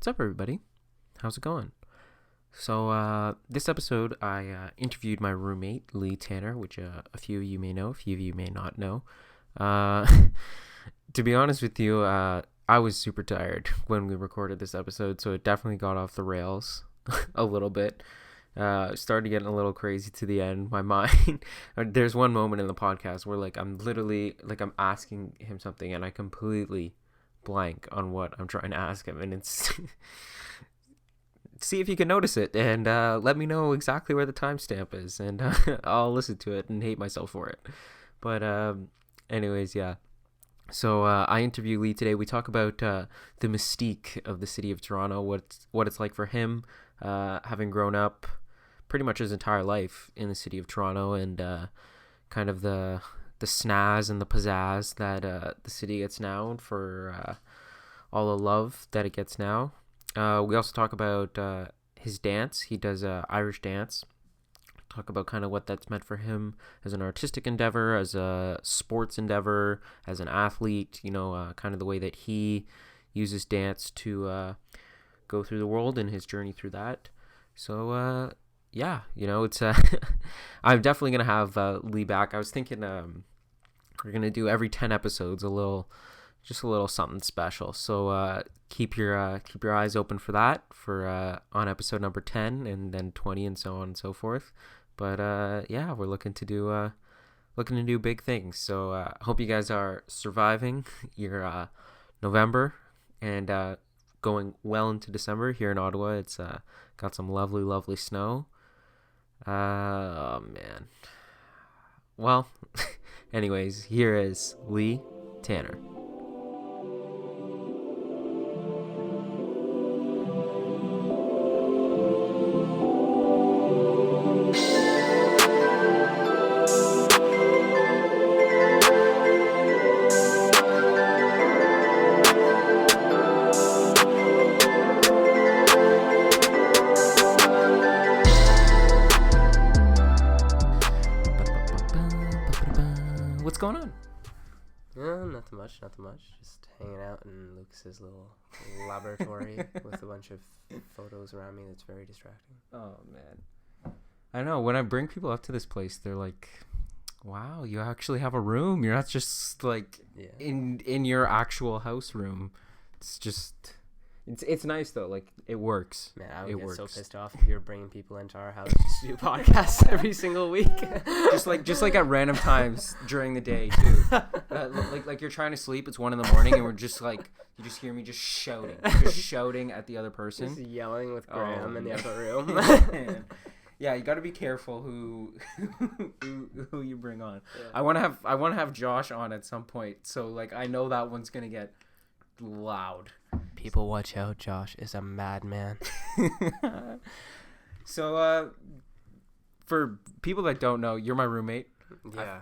What's up, everybody? How's it going? So, this episode, I interviewed my roommate, Lee Tanner, which a few of you may know, a few of you may not know. To be honest with you, I was super tired when we recorded this episode, so it definitely got off the rails a little bit. Started getting a little crazy to the end. My mind, there's one moment in the podcast where, I'm asking him something, and I completely blank on what I'm trying to ask him, and it's see if you can notice it, and let me know exactly where the timestamp is, and I'll listen to it and hate myself for it. But anyways, yeah. So I interview Lee today. We talk about the mystique of the city of Toronto, what it's like for him, having grown up pretty much his entire life in the city of Toronto, and kind of the snazz and the pizzazz that the city gets now, for all the love that it gets now. We also talk about his dance. He does Irish dance. Talk about kind of what that's meant for him as an artistic endeavor, as a sports endeavor, as an athlete, kind of the way that he uses dance to go through the world and his journey through that. So, yeah, it's I'm definitely going to have Lee back. I was thinking we're going to do every 10 episodes a little something special. So keep your eyes open for that, for on episode number 10 and then 20 and so on and so forth. But yeah, we're looking to do big things. So I hope you guys are surviving your November and going well into December. Here in Ottawa, it's got some lovely snow. Oh man. Well, anyways, here is Lee Tanner. What's going on? Nothing much. Just hanging out in Lucas's little laboratory with a bunch of photos around me. That's very distracting. Oh man, I know. When I bring people up to this place, they're like, "Wow, you actually have a room. You're not just like in your actual house room." It's just. It's nice though, like it works. Man, I would get so pissed off if you were bringing people into our house just to do podcasts every single week. just like at random times during the day too. Like you're trying to sleep, it's 1 a.m, and we're just like, you just hear me just shouting at the other person, just yelling with Graham in the other room. Yeah, you got to be careful who you bring on. Yeah. I want to have Josh on at some point, so like I know that one's gonna get loud. People watch out, Josh is a madman. So for people that don't know, you're my roommate. Yeah.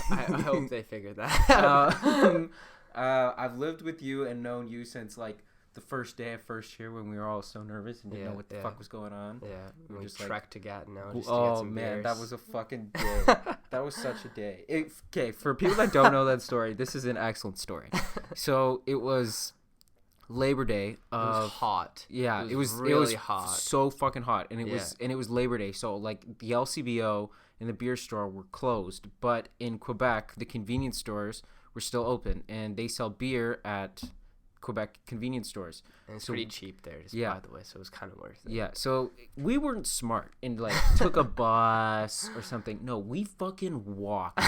I hope they figured that out. I've lived with you and known you since like the first day of first year, when we were all so nervous and didn't know what the fuck was going on. Yeah, we just trekked to Gatineau just to get some beers. That was a fucking day. That was such a day. Okay, for people that don't know that story, this is an excellent story. So it was Labor Day. It was hot. Yeah, it was really hot. So fucking hot, and it was Labor Day. So like the LCBO and the beer store were closed, but in Quebec, the convenience stores were still open, and they sell beer at Quebec convenience stores. And it's pretty cheap there, by the way, so it was kind of worth it. Yeah, so we weren't smart and like took a bus or something. No, we fucking walked.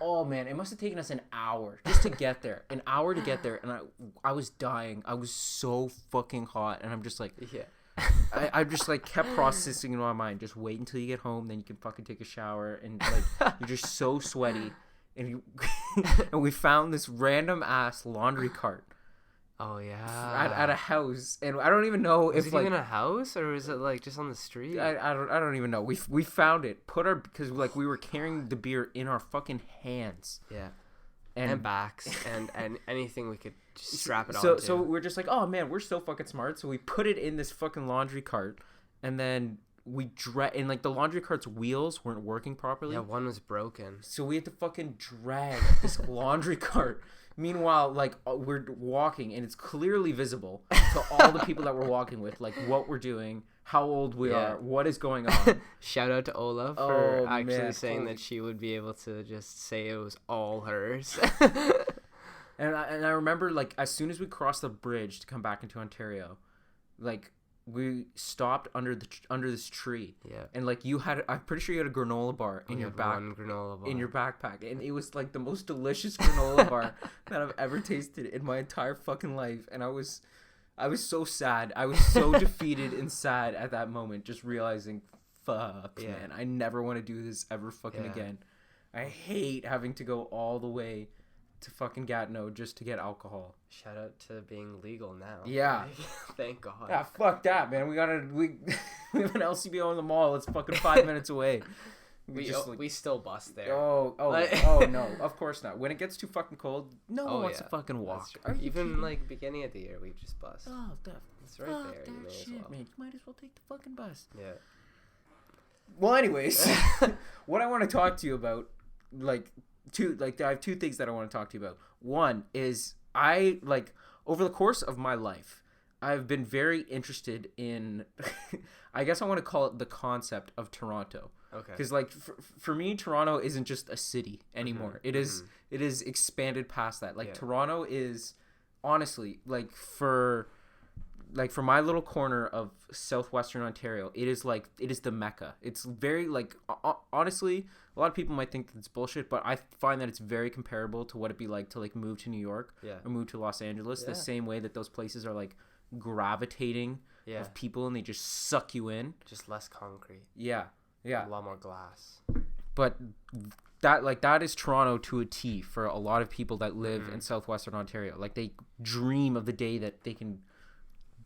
Oh man, it must have taken us an hour just to get there. And I was dying. I was so fucking hot, and I'm just like, I just like kept processing in my mind, just wait until you get home, then you can fucking take a shower, and like you're just so sweaty. And we found this random ass laundry cart. Oh yeah. At a house, and I don't even know if it even a house, or is it like just on the street? I don't even know. We found it. Because like we were carrying the beer in our fucking hands. Yeah. And backs and anything we could just strap it on. So we're just like, oh man, we're so fucking smart. So we put it in this fucking laundry cart, and then and like the laundry cart's wheels weren't working properly. Yeah, one was broken. So we had to fucking drag this laundry cart Meanwhile, like we're walking and it's clearly visible to all the people that we're walking with, like what we're doing, how old we are, what is going on. Shout out to Ola for actually saying that she would be able to just say it was all hers. And I remember, like, as soon as we crossed the bridge to come back into Ontario, like, we stopped under this tree. Yeah. And, like, I'm pretty sure you had a granola bar in your backpack. And it was, like, the most delicious granola bar that I've ever tasted in my entire fucking life. And I was so sad. I was so defeated and sad at that moment, just realizing, fuck, man, I never want to do this ever fucking again. I hate having to go all the way to fucking Gatineau just to get alcohol. Shout out to being legal now. Yeah. Thank God. Yeah, fuck that, man. We have an LCBO in the mall. It's fucking 5 minutes away. We still bus there. Oh no, of course not. When it gets too fucking cold, no one wants to fucking walk. Even like beginning of the year, we just bus. Oh, it's right there. You may as well. Man. You might as well take the fucking bus. Yeah. Well, anyways, what I want to talk to you about, I have two things that I want to talk to you about. One is over the course of my life, I've been very interested in, I guess I want to call it the concept of Toronto. Okay. Because for me, Toronto isn't just a city anymore. Mm-hmm. It is expanded past that. Toronto is honestly for my little corner of southwestern Ontario, it is the Mecca. It's very honestly, a lot of people might think it's bullshit, but I find that it's very comparable to what it'd be like to move to New York or move to Los Angeles. The same way that those places are gravitating of people and they just suck you in. Just less concrete. Yeah. A lot more glass. But that is Toronto to a T for a lot of people that live in southwestern Ontario. They dream of the day that they can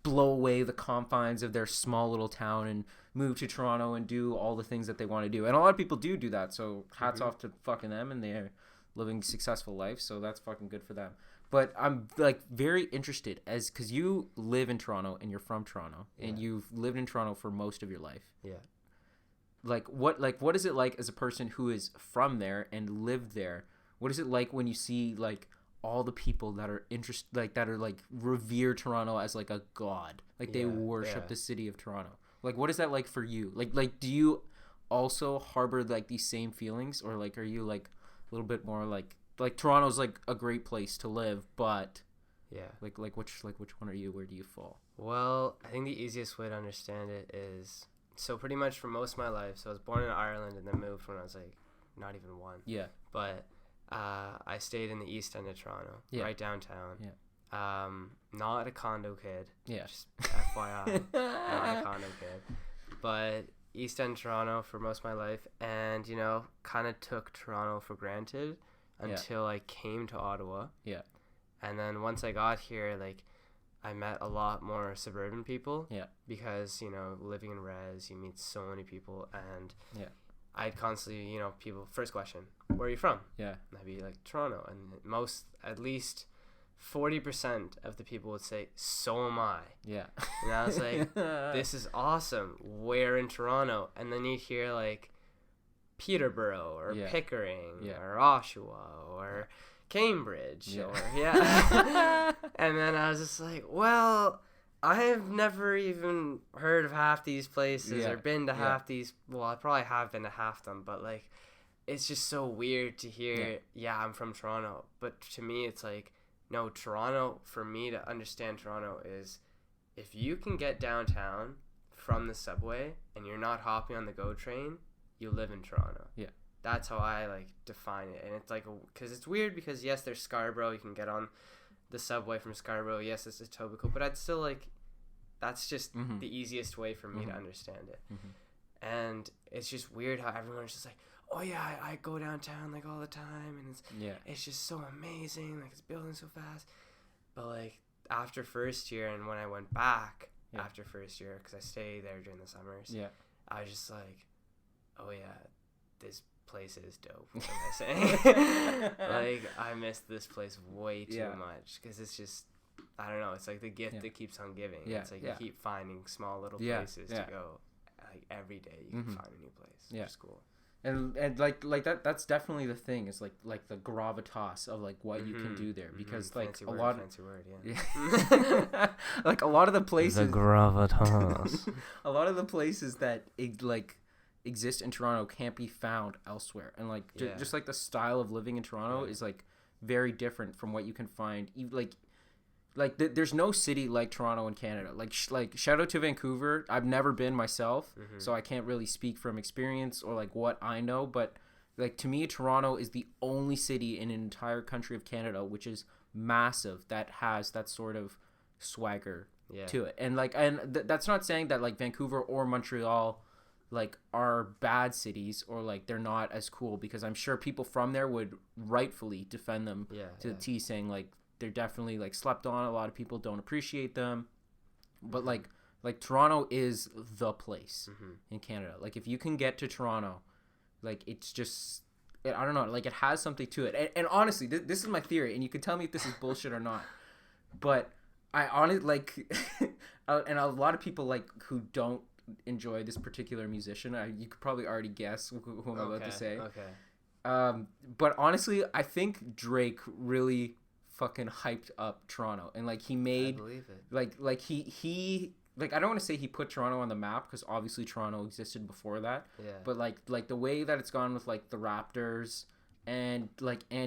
blow away the confines of their small little town and move to Toronto and do all the things that they want to do. And a lot of people do that. So hats off to fucking them, and they're living successful life. So that's fucking good for them. But I'm very interested because you live in Toronto and you're from Toronto and you've lived in Toronto for most of your life. Yeah. What is it like as a person who is from there and lived there? What is it like when you see all the people that are revere Toronto as a god, they worship the city of Toronto? What is that like for you? Do you also harbor these same feelings, or are you a little bit more Toronto's a great place to live, but which one are you? Where do you fall? Well, I think the easiest way to understand it is, so pretty much for most of my life, so I was born in Ireland and then moved when I was not even one. Yeah. But I stayed in the East End of Toronto, right downtown. Yeah. Not a condo kid. Yeah. Just FYI, not a condo kid. But East End Toronto for most of my life, and kind of took Toronto for granted until I came to Ottawa. Yeah. And then once I got here, I met a lot more suburban people. Yeah. Because, living in res, you meet so many people, and I'd constantly, people, first question, where are you from? Yeah. And I'd be Toronto. And at least 40% of the people would say, so am I. Yeah. And I was like, this is awesome. Where in Toronto? And then you'd hear Peterborough or Pickering or Oshawa or Cambridge or and then I was just well, I have never even heard of half these places or been to half these. Well, I probably have been to half them, but it's just so weird to hear I'm from Toronto, but to me it's no, Toronto, for me to understand Toronto, is if you can get downtown from the subway and you're not hopping on the GO train, you live in Toronto. Yeah. That's how I define it. And it's because it's weird because yes, there's Scarborough, you can get on the subway from Scarborough, yes, it's Etobicoke, but I'd still that's just the easiest way for me to understand it. And it's just weird how everyone's just oh yeah, I go downtown all the time, and it's just so amazing, it's building so fast. But after first year, and when I went back after first year, because I stayed there during the summers, I was just oh yeah, this place is dope. What am I saying? I miss this place way too much, because it's just, I don't know, it's the gift that keeps on giving. It's you keep finding small little places to go. Every day you can find a new place, which is cool. And like that's definitely the thing. Is like the gravitas of like what you can do there, because like fancy word, yeah. Like a lot of the places, the gravitas. a lot of the places that like exist in Toronto can't be found elsewhere, and like just like the style of living in Toronto is like very different from what you can find. There's no city like Toronto in Canada. Like shout out to Vancouver. I've never been myself, so I can't really speak from experience or like what I know. But like to me, Toronto is the only city in an entire country of Canada which is massive that has that sort of swagger to it. And like that's not saying that like Vancouver or Montreal like are bad cities or like they're not as cool, because I'm sure people from there would rightfully defend them to the T, saying like they're definitely like slept on. A lot of people don't appreciate them, but like Toronto is the place in Canada. Like if you can get to Toronto, like it's just, I don't know, like it has something to it. And honestly, this is my theory, and you can tell me if this is bullshit or not. But I honestly like, and a lot of people like who don't enjoy this particular musician, you could probably already guess who I'm about to say. Okay. But honestly, I think Drake really fucking hyped up Toronto, and like he made, I believe it. Like he like, I don't want to say he put Toronto on the map, because obviously Toronto existed before that. Yeah. But like the way that it's gone with like the Raptors and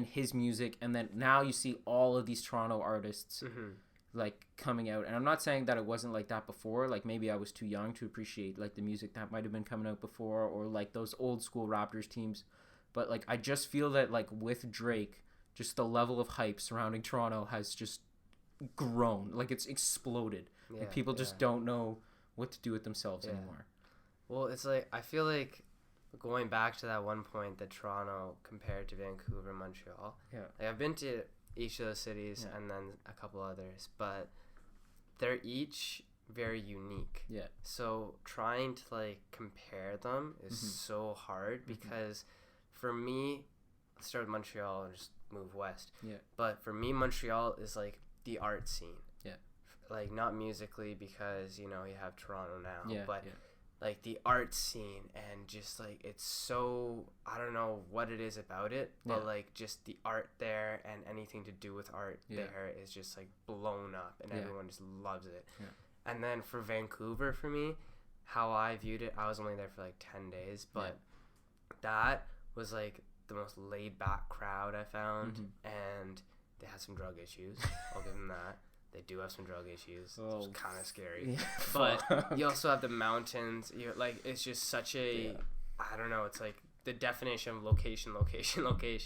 his music, and then now you see all of these Toronto artists like coming out. And I'm not saying that it wasn't like that before. Like maybe I was too young to appreciate like the music that might have been coming out before, or like those old school Raptors teams. But like I just feel that like with Drake, just the level of hype surrounding Toronto has just grown. Like it's exploded. Yeah, and people just don't know what to do with themselves anymore. Well, it's like, I feel like going back to that one point that Toronto compared to Vancouver and Montreal. Yeah. Like I've been to each of those cities and then a couple others, but they're each very unique. Yeah. So trying to like compare them is so hard, because for me, let's start with Montreal and just move west. Yeah. But for me, Montreal is like the art scene. Yeah. Like not musically, because you know you have Toronto now, but like the art scene, and just like it's so, I don't know what it is about it, but like just the art there and anything to do with art there is just like blown up, and everyone just loves it. Yeah. And then for Vancouver, for me, how I viewed it, I was only there for like 10 days, but that was like the most laid back crowd I found, and they had some drug issues. I'll give them that. They do have some drug issues. It's kind of scary. Yeah. But you also have the mountains. You're like, it's just such a, I don't know, it's like the definition of location.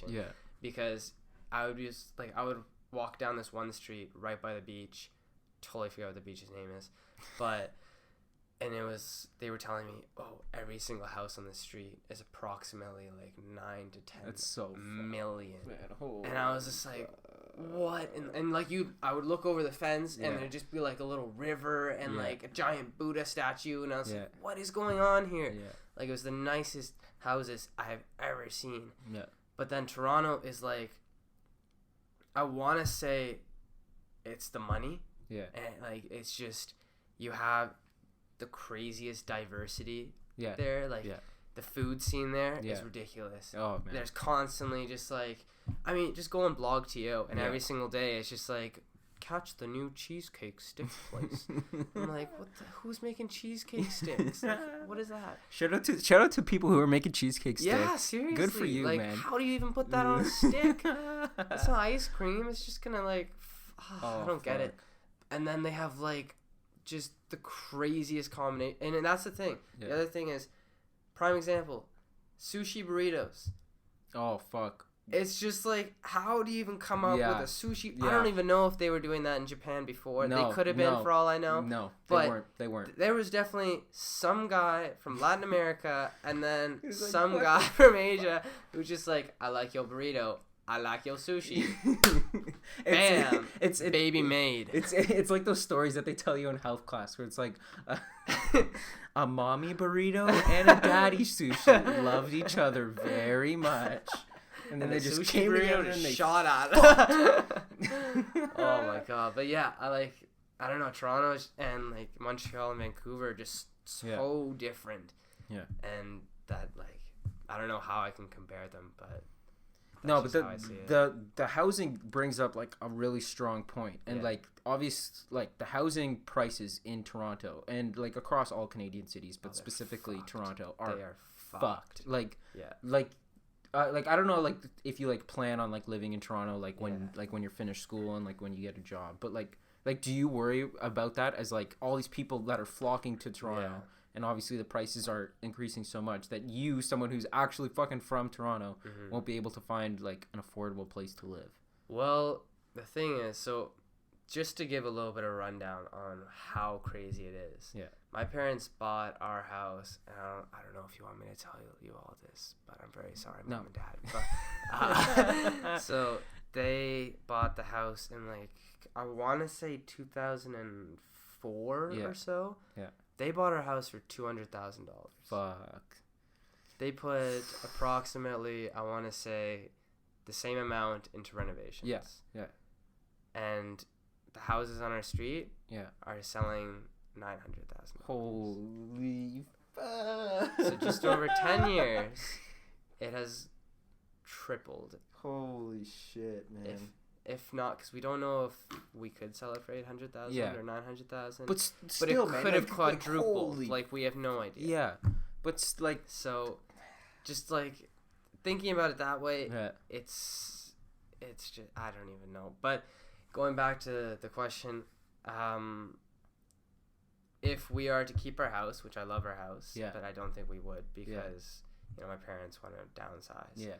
Yeah. Because I would walk down this one street right by the beach. Totally forgot what the beach's name is. But, and they were telling me, every single house on the street is approximately like 9 to 10 That's so million. Man, and I was just like, what? And like I would look over the fence, and there'd just be like a little river and like a giant Buddha statue, and I was like, what is going on here? Yeah. Like it was the nicest houses I've ever seen. Yeah. But then Toronto is like, I want to say it's the money. Yeah. And like it's just, you have the craziest diversity there. Like the food scene there is ridiculous. Oh man. There's constantly just like, I mean, just go on Blog.to, and every single day it's just like, catch the new cheesecake stick place. I'm like, who's making cheesecake sticks? Like, what is that? Shout out to people who are making cheesecake sticks. Yeah, seriously. Good for you, like, man. How do you even put that on a stick? It's not ice cream. It's just gonna like, I don't get it. And then they have like just the craziest combination, and that's the thing. Yeah. The other thing is, prime example, sushi burritos. Oh fuck. It's just like, how do you even come up with a sushi? Yeah. I don't even know if they were doing that in Japan before. No, they could have been, for all I know. No, they weren't. There was definitely some guy from Latin America, and then some guy from Asia who's just like, I like your burrito. I like your sushi. Bam! It's baby made. It's like those stories that they tell you in health class, where it's like a mommy burrito and a daddy sushi loved each other very much. And then they just came together and they shot at it. Oh my god. But yeah, I don't know, Toronto and like Montreal and Vancouver are just so different. Yeah. And that like I don't know how I can compare them, but no, but the housing brings up like a really strong point, and like obvious like the housing prices in Toronto and like across all Canadian cities, but specifically fucked. Toronto are fucked. Like like I don't know like if you like plan on like living in Toronto like when you're finished school and like when you get a job, but like do you worry about that as like all these people that are flocking to Toronto? And obviously the prices are increasing so much that you, someone who's actually fucking from Toronto, won't be able to find like an affordable place to live. Well, the thing is, so just to give a little bit of rundown on how crazy it is. Yeah. My parents bought our house, and I don't know if you want me to tell you all this, but I'm very sorry, Mom and Dad. But, so they bought the house in like, I want to say 2004 or so. Yeah. They bought our house for $200,000. Fuck. They put approximately, I want to say, the same amount into renovations. Yes. Yeah. And the houses on our street are selling $900,000. Holy fuck. So just over 10 years, it has tripled. Holy shit, man. If not, because we don't know if we could sell it for $800,000 or $900,000. But still, it could have quadrupled. Like, we have no idea. Yeah, but like, so, just like thinking about it that way, it's just I don't even know. But going back to the question, if we are to keep our house, which I love our house, but I don't think we would because my parents want to downsize. Yeah.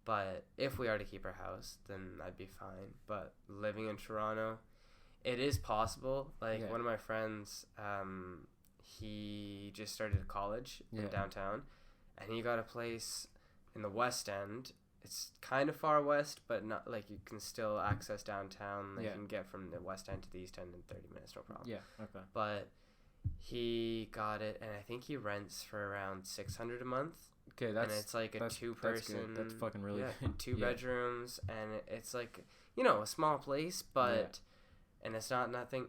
But if we are to keep our house, then I'd be fine. But living in Toronto, it is possible. Like, one of my friends, he just started college in downtown, and he got a place in the West End. It's kind of far west, but not like you can still access downtown. Like, you can get from the West End to the East End in 30 minutes, no problem. Yeah, okay. But he got it, and I think he rents for around $600 a month. Okay, and it's like a two-person. That's fucking really good. 2 bedrooms, and it's like a small place, but and it's not nothing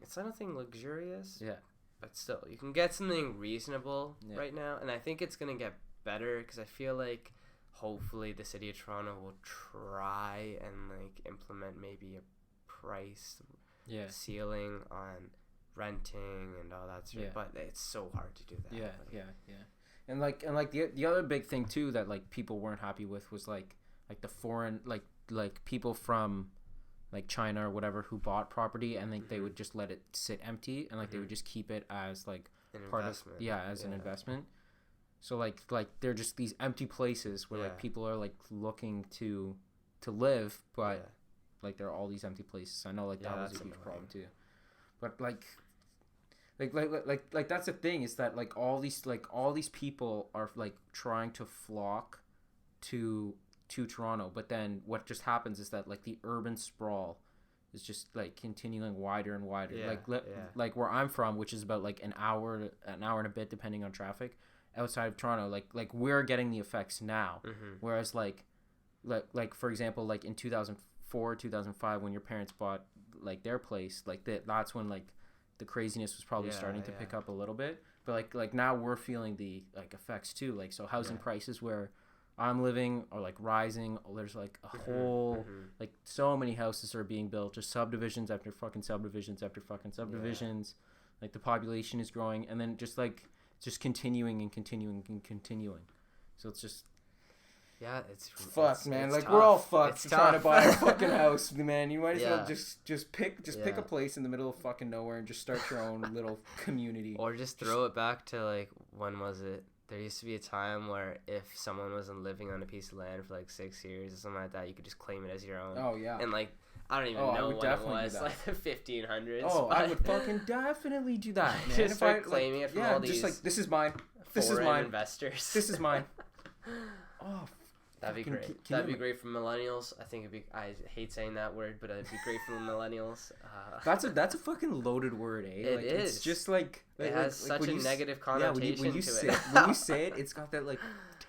luxurious. Yeah, but still, you can get something reasonable right now, and I think it's gonna get better because I feel like hopefully the city of Toronto will try and like implement maybe a price ceiling on renting and all that stuff. But it's so hard to do that. Yeah. And the other big thing too that like people weren't happy with was like the foreign like people from like China or whatever who bought property and like they would just let it sit empty and like they would just keep it as like an part investment. Of an investment. So like they're just these empty places where like people are like looking to live, but like there are all these empty places. I know like that was a huge problem too. But like that's the thing is that like all these people are like trying to flock to Toronto, but then what just happens is that like the urban sprawl is just like continuing wider and wider. Like where I'm from, which is about like an hour and a bit depending on traffic outside of Toronto, like we're getting the effects now. Whereas like for example, like in 2004 2005 when your parents bought like their place, like that's when like the craziness was probably starting to pick up a little bit, but like now we're feeling the like effects too. Like so housing prices where I'm living are like rising. There's like a whole like so many houses are being built, just subdivisions after fucking subdivisions after fucking subdivisions. Like the population is growing, and then just continuing and continuing and continuing. So it's just it's fuck, man. it's like tough. We're all fucked it's trying tough. to buy a fucking house, man. You might as well just pick a place in the middle of fucking nowhere and just start your own little community, or just throw it back to like when was it? There used to be a time where if someone wasn't living on a piece of land for like 6 years or something like that, you could just claim it as your own. Oh yeah. And like I don't even know when it was, like the 1500s. Oh, I would fucking definitely do that, man. Just start claiming it from all these just like this is mine. This is mine. Investors. This is mine. Oh. That'd be great. That'd be great for millennials. I think it'd be. I hate saying that word, but it'd be great for millennials. That's a fucking loaded word, eh? It is. It's just like it has such a negative connotation when you to say it. When you say it, it's got that like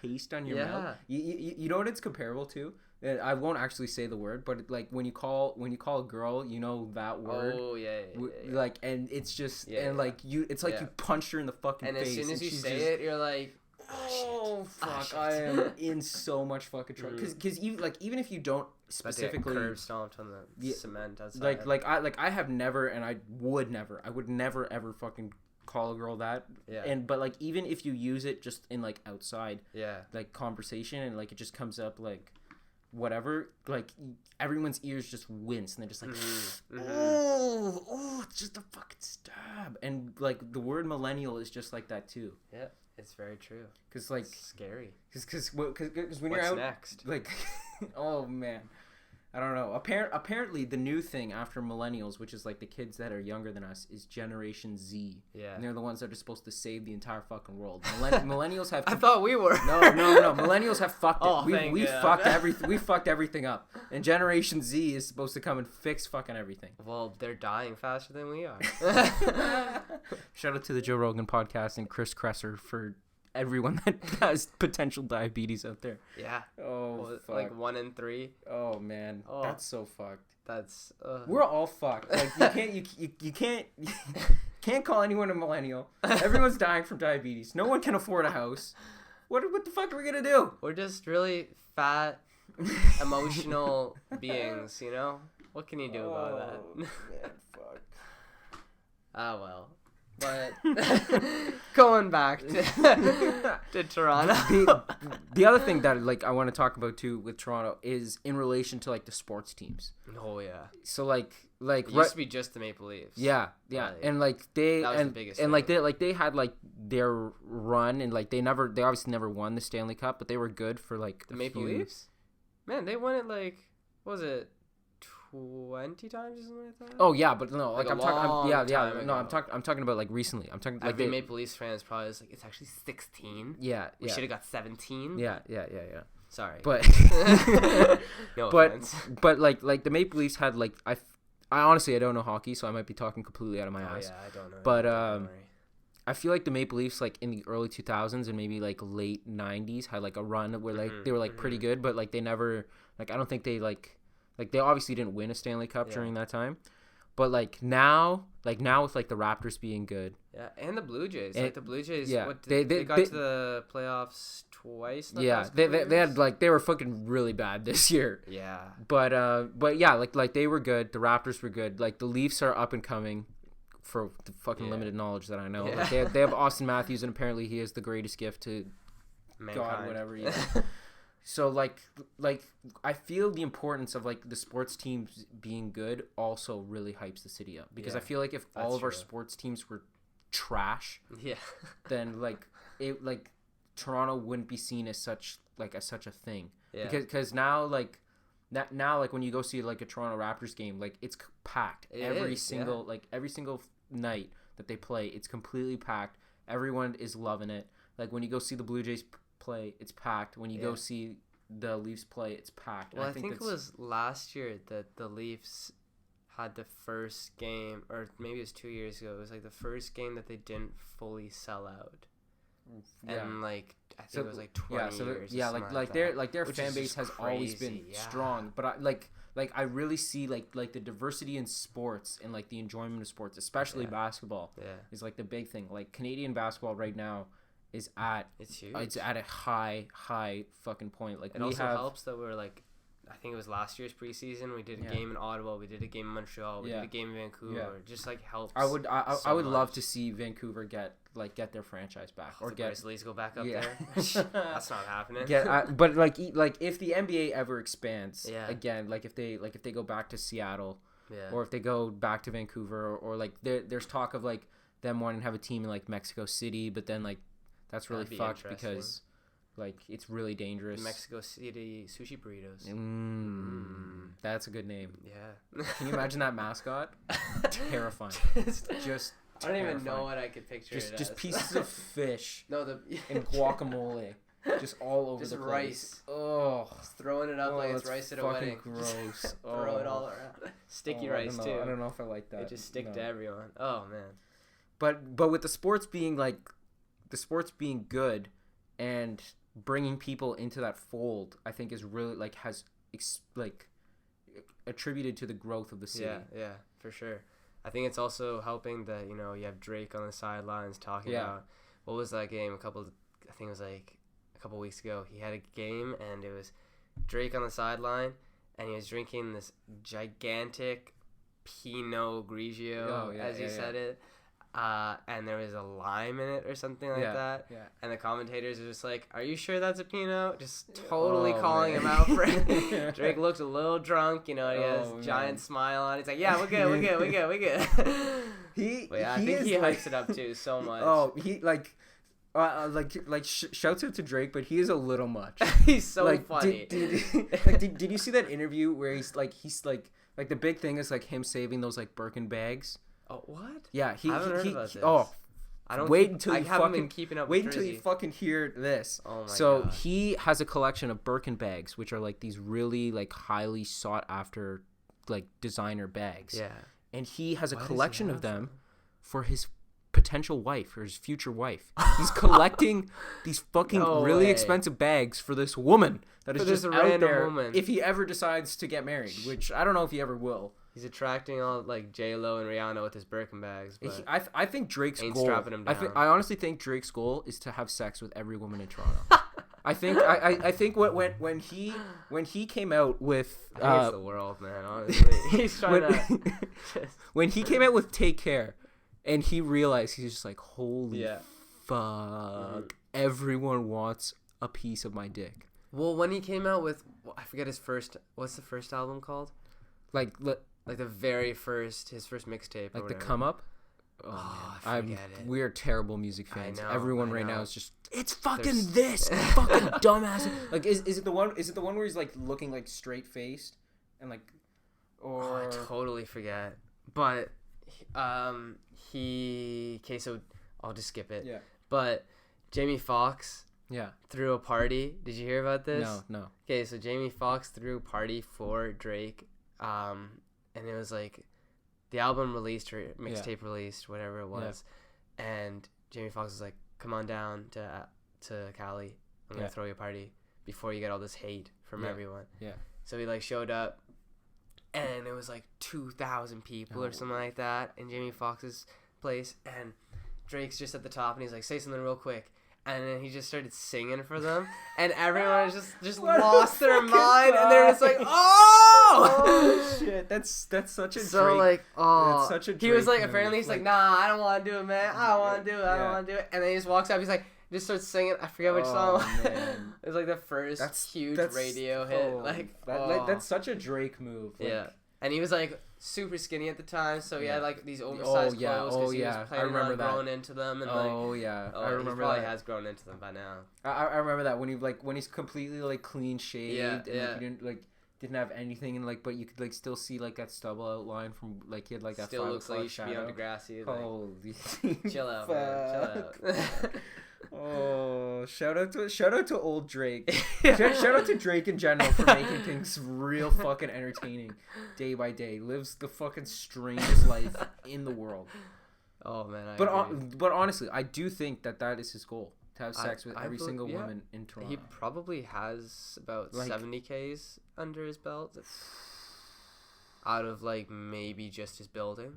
taste on your mouth. You know what it's comparable to? I won't actually say the word, but like when you call a girl, you know that word. Oh yeah. Like, and it's just like you. It's like you punched her in the fucking face. And as soon as you say it, you're like. Oh fuck! I am in so much fucking trouble because even if you don't specifically curb stomped on the cement outside. I have never, and I would never ever fucking call a girl that. Yeah. But like even if you use it just in like outside. Yeah. Like conversation and like it just comes up like whatever, like everyone's ears just wince and they're just like, oh, it's just a fucking stab. And like the word millennial is just like that too. Yeah, it's very true. Cause like it's scary. Cause when you're What's out, next? like, oh man, I don't know. Apparently the new thing after millennials, which is like the kids that are younger than us, is Generation Z. Yeah. And they're the ones that are supposed to save the entire fucking world. Millennials have. I thought we were. No. Millennials have fucked it. Oh, we fucked everything. We fucked everything up. And Generation Z is supposed to come and fix fucking everything. Well, they're dying faster than we are. Shout out to the Joe Rogan podcast and Chris Kresser for everyone that has potential diabetes out there. Yeah. Oh, fuck. Like 1 in 3. Oh man, that's so fucked. That's. We're all fucked. Like you can't call anyone a millennial. Everyone's dying from diabetes. No one can afford a house. What the fuck are we gonna do? We're just really fat, emotional beings. You know. What can you do about that? Man, fuck. Ah well. But going back to Toronto, the other thing that like I want to talk about too with Toronto is in relation to like the sports teams. Oh yeah. So like it used to be just the Maple Leafs. Yeah, and like they that was the biggest and thing. they had like their run and like they obviously never won the Stanley Cup, but they were good for like the Maple Leafs. Man, they won it like what was it? 20 times or something like that. Oh yeah, but no, like I'm talking about like recently. I'm talking like every Maple Leafs fan is probably just like it's actually 16. Yeah, we should have got 17. Yeah. Sorry, but no offense. But like the Maple Leafs had like I honestly I don't know hockey, so I might be talking completely out of my ass. Yeah, I don't know. But I feel like the Maple Leafs like in the early 2000s and maybe like late 90s had like a run where like they were like pretty good, but like they never like I don't think they like they obviously didn't win a Stanley Cup during that time. But like now with like the Raptors being good. Yeah, and the Blue Jays. Like the Blue Jays, they got to the playoffs twice. Yeah, they had like they were fucking really bad this year. Yeah. But yeah, like they were good. The Raptors were good. Like the Leafs are up and coming for the fucking limited knowledge that I know. Yeah. Like, they have Austin Matthews and apparently he is the greatest gift to mankind. God, whatever. Yeah. So like I feel the importance of like the sports teams being good also really hypes the city up because I feel like if all of our sports teams were trash, then like Toronto wouldn't be seen as such a thing. Yeah. Because now like when you go see like a Toronto Raptors game, like it's packed every single night that they play, it's completely packed. Everyone is loving it. Like when you go see the Blue Jays play, it's packed. When you go see the Leafs play, it's packed. Well, I think it was last year that the Leafs had the first game, or maybe it was 2 years ago. It was like the first game that they didn't fully sell out. Yeah. And like I think it was like 20 years. Yeah, like their fan base has always been strong. But I really see like the diversity in sports and like the enjoyment of sports, especially basketball. Yeah. Is like the big thing. Like Canadian basketball right now is it's huge. It's at a high fucking point. Like it also helps that we're like, I think it was last year's preseason. We did a game in Ottawa. We did a game in Montreal. We did a game in Vancouver. Yeah. Just like helps. I would love to see Vancouver get their franchise back or get Grizzlies go back up there. That's not happening. But like if the NBA ever expands again, like if they go back to Seattle, or if they go back to Vancouver, or like there's talk of like them wanting to have a team in like Mexico City, but then like. That's really fucked because, like, it's really dangerous. Mexico City sushi burritos. That's a good name. Yeah. Can you imagine that mascot? Terrifying. Just I don't even know what I could picture. Just pieces of fish. And guacamole. Just all over just the place. Rice. Oh. Just throwing it up like it's rice at a wedding. Gross. Throw it all around. Sticky rice too. I don't know if I like that. It just stick to everyone. Oh man. But with the sports being good and bringing people into that fold, I think is really like has attributed to the growth of the city. Yeah, for sure. I think it's also helping that you have Drake on the sidelines talking about what was that game I think it was like a couple weeks ago. He had a game, and it was Drake on the sideline, and he was drinking this gigantic Pinot Grigio, as he said it. And there was a lime in it or something like that. Yeah. And the commentators are just like, "Are you sure that's a Pinot?" Just totally calling him out for it. Drake looked a little drunk, you know. He has a giant smile on. He's like, "Yeah, we're good. I think he hypes it up too so much. Oh, he shouts out to Drake, but he is a little much. He's so funny. Did you see that interview where he's like the big thing is like him saving those like Birkin bags? Oh, what? Yeah, I haven't heard about this. Oh, I don't. Wait until I haven't been keeping up. Wait until you fucking hear this. Oh my So God. he has a collection of Birkin bags, which are like these really like highly sought after like designer bags. Yeah. And he has a collection of them for his potential wife or his future wife. He's collecting these fucking really expensive bags for this woman that is just out there. Woman. If he ever decides to get married, which I don't know if he ever will. He's attracting all like J-Lo and Rihanna with his Birkin bags. But I think Drake's goal. Strapping him down. I honestly think Drake's goal is to have sex with every woman in Toronto. I think when he came out with I think it's the world, man. Honestly, he's trying to. When he came out with Take Care, and he realized he's just like, holy fuck, everyone wants a piece of my dick. Well, when he came out with, I forget his first. What's the first album called? Like the very first, his first mixtape. Like the Come Up. Oh, I forget it. We are terrible music fans. I know, Everyone right now is just, it's fucking this fucking dumbass. Like, is it the one? Is it the one where he's like looking like straight faced, and like, or I totally forget. But, okay, so I'll just skip it. Yeah. But Jamie Foxx. Yeah. Threw a party. Did you hear about this? No. Okay, so Jamie Foxx threw a party for Drake. And it was like the album released or mixtape released, whatever it was. Yeah. And Jamie Foxx was like, "Come on down to Cali. I'm gonna throw you a party before you get all this hate from everyone." Yeah. So he like showed up, and it was like 2,000 people or something like that in Jamie Foxx's place, and Drake's just at the top, and he's like, "Say something real quick." And then he just started singing for them, and everyone just lost their mind, and they're just like, "Oh shit, that's such a so Drake. Like, that's such a Drake he was like, move. apparently he's like, "Nah, I don't want to do it, man. I don't want to do it. I don't want to do it." And then he just walks up, he's like, just starts singing. I forget which song. Man. It was like the first huge radio hit. That's such a Drake move. Like, yeah. And he was like super skinny at the time, so he had like these oversized clothes because he was planning on growing into them. And I remember he probably has grown into them by now. I remember that when he's completely like clean shaved and like, he didn't have anything and like, but you could like still see like that stubble outline from like he had like that still looks like he should be on Degrassi. Holy chill out, man. Chill out. Oh, shout out to old Drake. Shout out to Drake in general for making things real fucking entertaining day by day. Lives the fucking strangest life in the world. Oh man, but honestly, I do think that is his goal, to have sex with every single woman in Toronto. He probably has about 70 Ks under his belt out of like maybe just his building.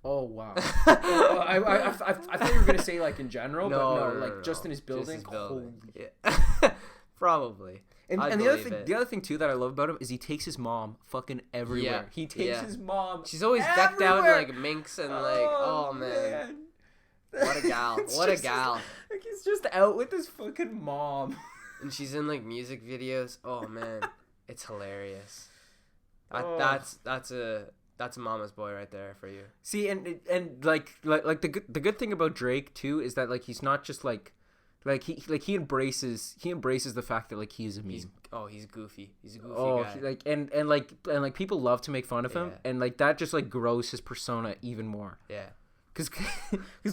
Oh wow! I thought you were gonna say like in general, but just in his building. Holy. Yeah. Probably. And the other thing too that I love about him is he takes his mom fucking everywhere. Yeah. He takes his mom. She's always decked out in like minks and like oh man. What a gal! What a gal! Like he's just out with his fucking mom. And she's in like music videos. Oh man, it's hilarious. That's a mama's boy right there for you. See, and like the good thing about Drake too is that like he's not just like he embraces the fact that like he's a meme. He's goofy. He's a goofy guy. And people love to make fun of him, and like that just like grows his persona even more. Yeah. Cause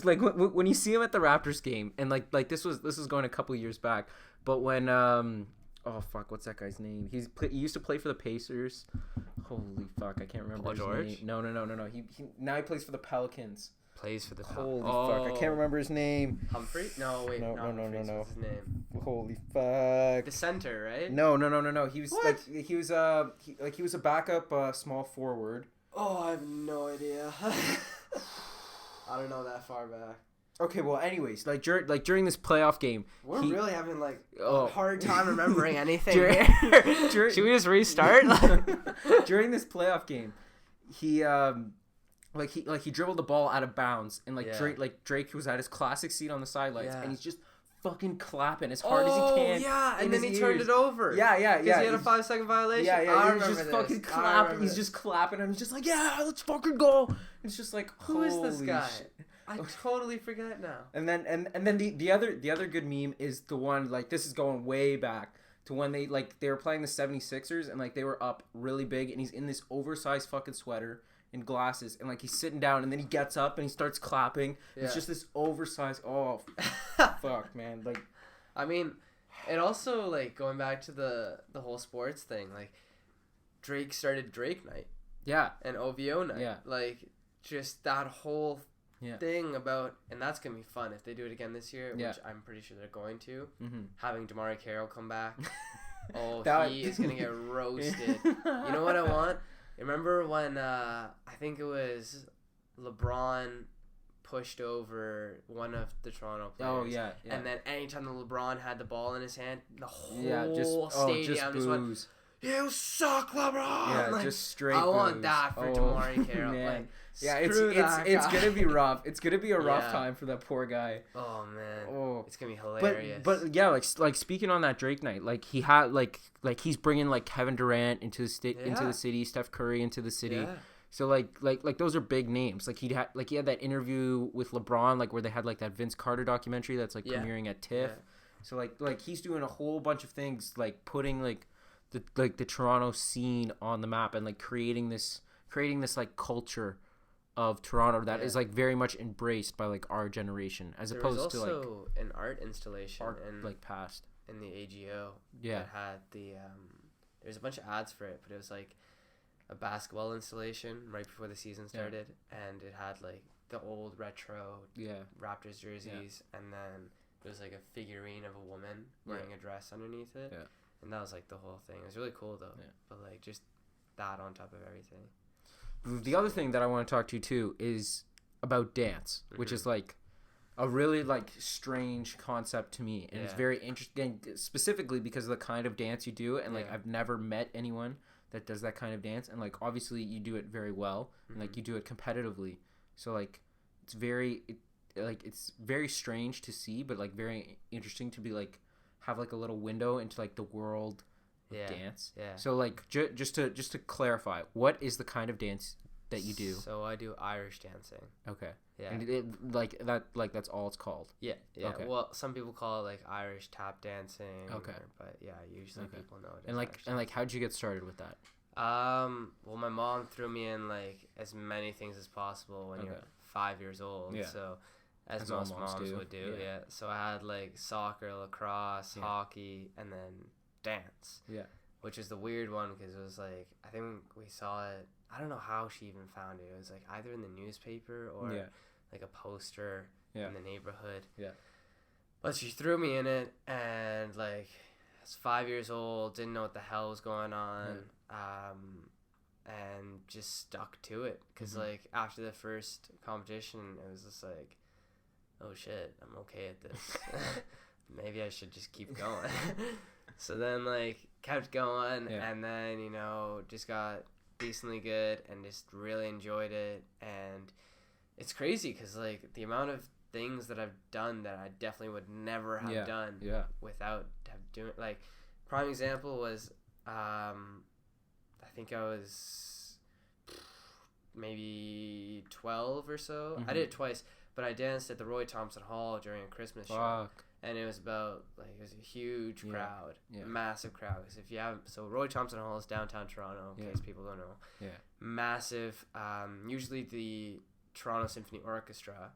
like when you see him at the Raptors game, and like this was going a couple years back, but when what's that guy's name? He used to play for the Pacers. Holy fuck, I can't remember Paul his George? name. No. He now he plays for the Pelicans. Plays for the Holy fuck, I can't remember his name. Humphrey? No, wait. No. What's his name? Holy fuck. The center, right? No. He was he was a backup small forward. Oh, I have no idea. I don't know that far back. Okay, well, anyways, during this playoff game, we're really having a hard time remembering anything. Should we just restart? During this playoff game, he he dribbled the ball out of bounds, and Drake was at his classic seat on the sidelines, and he's just fucking clapping as hard as he can. Yeah, and then he turned it over. Yeah. Because he had a 5-second violation. Yeah. He's just fucking clapping. He's just clapping, and he's just like, yeah, let's fucking go. It's just like, who is this guy? I totally forget now. And then the other good meme is the one, this is going way back to when they were playing the 76ers, and they were up really big, and he's in this oversized fucking sweater and glasses, and he's sitting down, and then he gets up and he starts clapping. Yeah. It's just this oversized. Oh, fuck, man. I mean, it also going back to the whole sports thing. Drake started Drake Night. Yeah. And OVO Night. Yeah. Just that whole thing about, and that's gonna be fun if they do it again this year, which I'm pretty sure they're going to. Mm-hmm. Having DeMar Carroll come back. He is gonna get roasted. You know what I want? Remember when I think it was LeBron pushed over one of the Toronto players? Oh yeah. And then anytime the LeBron had the ball in his hand, the whole stadium just went, "You suck, LeBron!" Yeah, just straight. I want that for DeMar Carroll. Man. It's gonna be rough. It's gonna be a rough time for that poor guy. Oh man, it's gonna be hilarious. But yeah, speaking on that Drake Night, he had he's bringing Kevin Durant into the city, Steph Curry into the city. Yeah. So those are big names. He had that interview with LeBron, where they had that Vince Carter documentary that's premiering at TIFF. Yeah. So he's doing a whole bunch of things, putting the Toronto scene on the map, and creating this culture of Toronto that is very much embraced by our generation, as opposed to also an art installation past in the AGO. Yeah, that had the there's a bunch of ads for it, but it was a basketball installation right before the season started, and it had the old retro Raptors jerseys, and then there was a figurine of a woman wearing a dress underneath it. Yeah. And that was the whole thing. It was really cool though. Yeah. But just that on top of everything. The other thing that I want to talk to you too is about dance, which is a really strange concept to me, and it's very interesting, specifically because of the kind of dance you do, and I've never met anyone that does that kind of dance, and obviously you do it very well, and you do it competitively, so it's very it's very strange to see, but very interesting to be have a little window into the world of dance. Yeah. So just to clarify, what is the kind of dance that you do? So I do Irish dancing. Okay. Yeah. And it that's all it's called. Yeah. Yeah. Okay. Well, some people call it Irish tap dancing. Okay. But yeah, usually people know it. And how'd you get started with that? Well, my mom threw me in as many things as possible when you're 5 years old. Yeah. So as most moms would do. Yeah. So I had soccer, lacrosse, hockey, and then dance. Yeah. Which is the weird one because it was I think we saw it. I don't know how she even found it. It was either in the newspaper or a poster in the neighborhood. Yeah. But she threw me in it, and I was 5 years old, didn't know what the hell was going on, and just stuck to it. Because after the first competition, it was just oh shit, I'm okay at this. Maybe I should just keep going. So then kept going, and then just got decently good and just really enjoyed it. And it's crazy because the amount of things that I've done that I definitely would never have done without doing prime example was I think I was maybe 12 or so. I did it twice, but I danced at the Roy Thompson Hall during a Christmas show. And it was about it was a huge crowd, massive crowd. If you have Roy Thompson Hall is downtown Toronto, in case people don't know. Yeah. Massive. Usually the Toronto Symphony Orchestra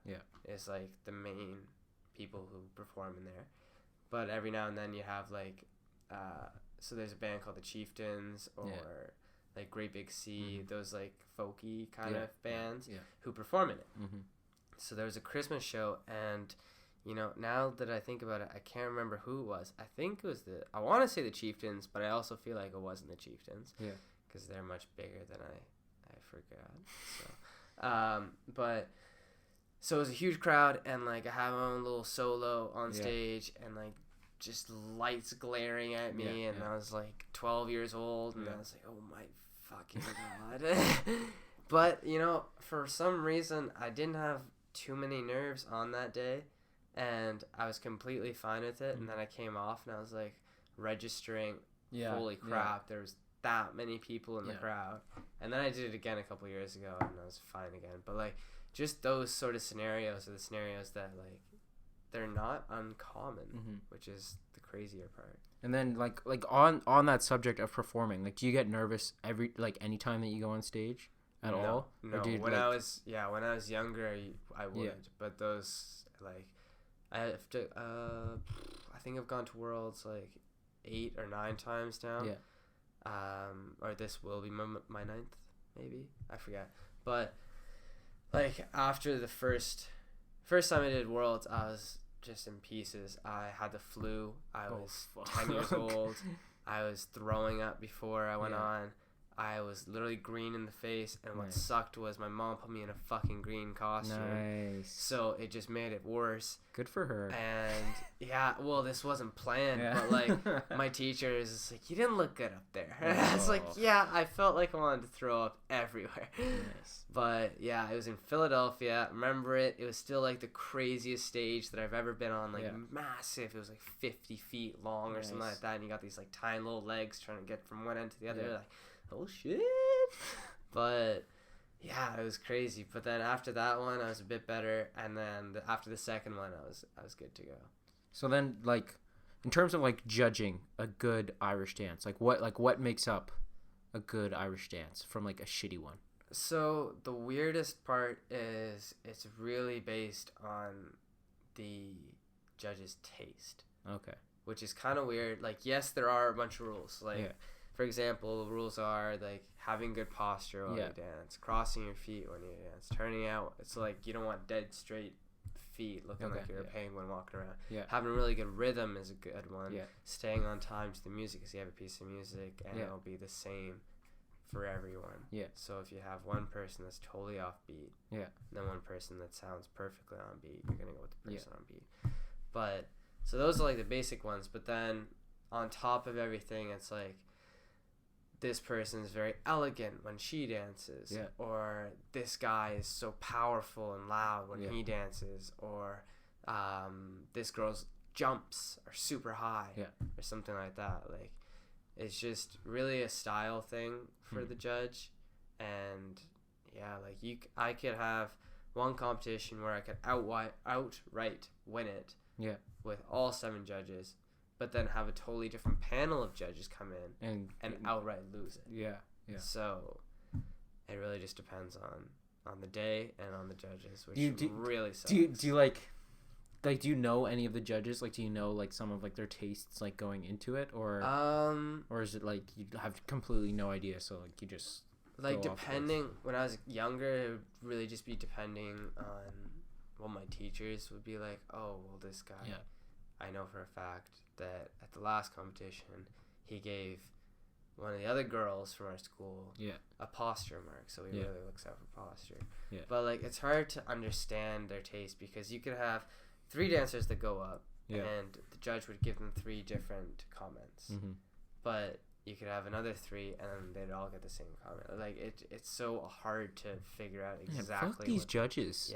is the main people who perform in there, but every now and then you have so there's a band called the Chieftains or Great Big Sea, those folky kind of bands who perform in it. Mm-hmm. So there was a Christmas show, and now that I think about it, I can't remember who it was. I think it was I want to say the Chieftains, but I also feel like it wasn't the Chieftains. Yeah. Because they're much bigger than I forgot. So, So it was a huge crowd, and like I have my own little solo on stage, and like just lights glaring at me, and I was like 12 years old, and I was like, oh my fucking god. But you know, for some reason I didn't have too many nerves on that day, and I was completely fine with it. And then I came off, and I was like registering, holy crap, there was that many people in the crowd. And then I did it again a couple years ago, and I was fine again. But like just those sort of scenarios are the scenarios that like they're not uncommon, which is the crazier part. And then like on that subject of performing, like do you get nervous any time that you go on stage at all? No. When I was younger, I would. But those like I have to I think I've gone to Worlds like 8 or 9 times now. Or this will be my 9th, maybe, I forget. But like after the first time I did Worlds, I was just in pieces. I had the flu. I was 10 years old. I was throwing up before I went on. I was literally green in the face, and what sucked was my mom put me in a fucking green costume. Nice. So it just made it worse. Good for her. And well, this wasn't planned, but like my teacher is just like, you didn't look good up there. And I was like, yeah, I felt like I wanted to throw up everywhere. Nice. But yeah, it was in Philadelphia. Remember it? It was still like the craziest stage that I've ever been on. Like massive. It was like 50 feet long or something like that. And you got these like tiny little legs trying to get from one end to the other. Like, oh shit. But yeah, it was crazy. But then after that one I was a bit better, and then after the second one I was good to go. So then like in terms of like judging a good Irish dance, like what makes up a good Irish dance from like a shitty one? So the weirdest part is it's really based on the judge's taste. Okay. Which is kind of weird. Like, yes, there are a bunch of rules. Like for example, the rules are like having good posture while you dance, crossing your feet when you dance, turning out. It's like you don't want dead straight feet looking like you're a penguin walking around. Having a really good rhythm is a good one. Staying on time to the music, because you have a piece of music and it'll be the same for everyone. So if you have one person that's totally offbeat, then one person that sounds perfectly on beat, you're gonna go with the person on beat. But so those are like the basic ones. But then on top of everything, it's like, this person is very elegant when she dances, or this guy is so powerful and loud when he dances, or this girl's jumps are super high, or something like that. Like, it's just really a style thing for the judge. And like I could have one competition where I could outright win it with all 7 judges, but then have a totally different panel of judges come in and outright lose it. So it really just depends on the day and on the judges, which really sucks. Do you like do you know any of the judges? Like, do you know like some of like their tastes like going into it, or is it like you have completely no idea? So like you just like, depending. When I was younger, it would really just be depending on what my teachers would be like. Oh, well, this guy. I know for a fact that at the last competition, he gave one of the other girls from our school a posture mark, so he really looks out for posture. But like, it's hard to understand their taste, because you could have 3 dancers that go up, and the judge would give them 3 different comments. But you could have another 3, and they'd all get the same comment. Like, it's so hard to figure out exactly. Fuck these judges.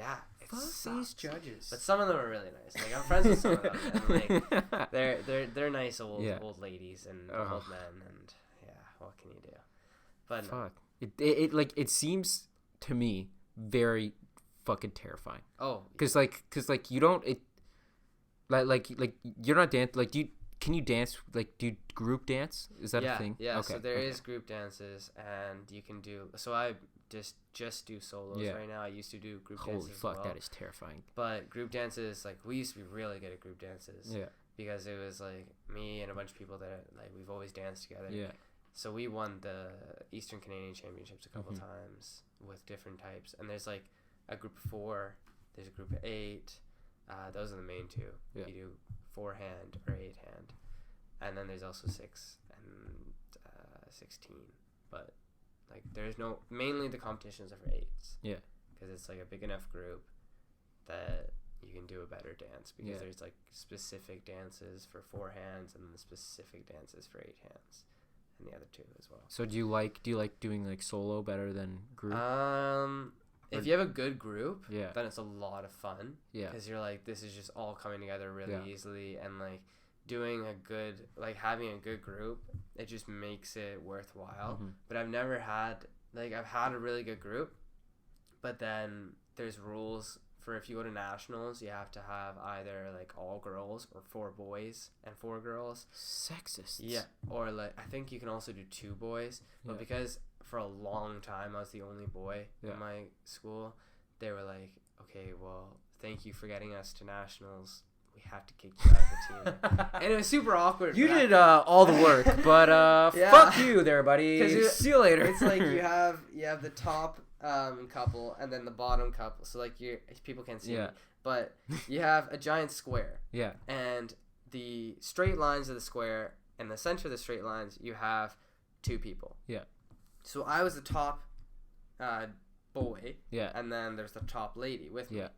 Fuck these judges. But some of them are really nice. Like, I'm friends with some of them, and like they're nice old ladies and old men, and what can you do? But fuck it seems to me very fucking terrifying. Because you don't like you're not dance like can you dance? Like, do you group dance? Is that a thing? Yeah, okay, so there is group dances, and you can do... So I just do solos right now. I used to do group dances. Holy fuck, that is terrifying. But group dances, like, we used to be really good at group dances. Because it was, like, me and a bunch of people that, like, we've always danced together. So we won the Eastern Canadian Championships a couple times with different types. And there's, like, a group of 4. There's a group of 8. Those are the main 2. You do 4-hand or 8-hand, and then there's also 6 and 16. But like, there's no, mainly the competitions are for 8s. Because it's like a big enough group that you can do a better dance because there's like specific dances for 4 hands and then the specific dances for 8 hands and the other 2 as well. So do you like doing like solo better than group? If you have a good group, yeah, then it's a lot of fun. Yeah, because you're like, this is just all coming together really easily, and like doing a good, like having a good group, it just makes it worthwhile. Mm-hmm. But I've never had, like, I've had a really good group, but then there's rules for if you go to nationals, you have to have either like all girls or 4 boys and 4 girls. Sexists. Yeah, or like I think you can also do 2 boys, but because for a long time I was the only boy in my school, they were like, okay, well, thank you for getting us to nationals. We have to kick you out of the team. And it was super awkward. You did all the work, but fuck you there, buddy. See you later. It's like you have the top couple and then the bottom couple. So like people can't see me, but you have a giant square. Yeah. And the straight lines of the square and the center of the straight lines, you have 2 people. Yeah. So I was the top boy. Yeah. And then there's the top lady with me. Yeah.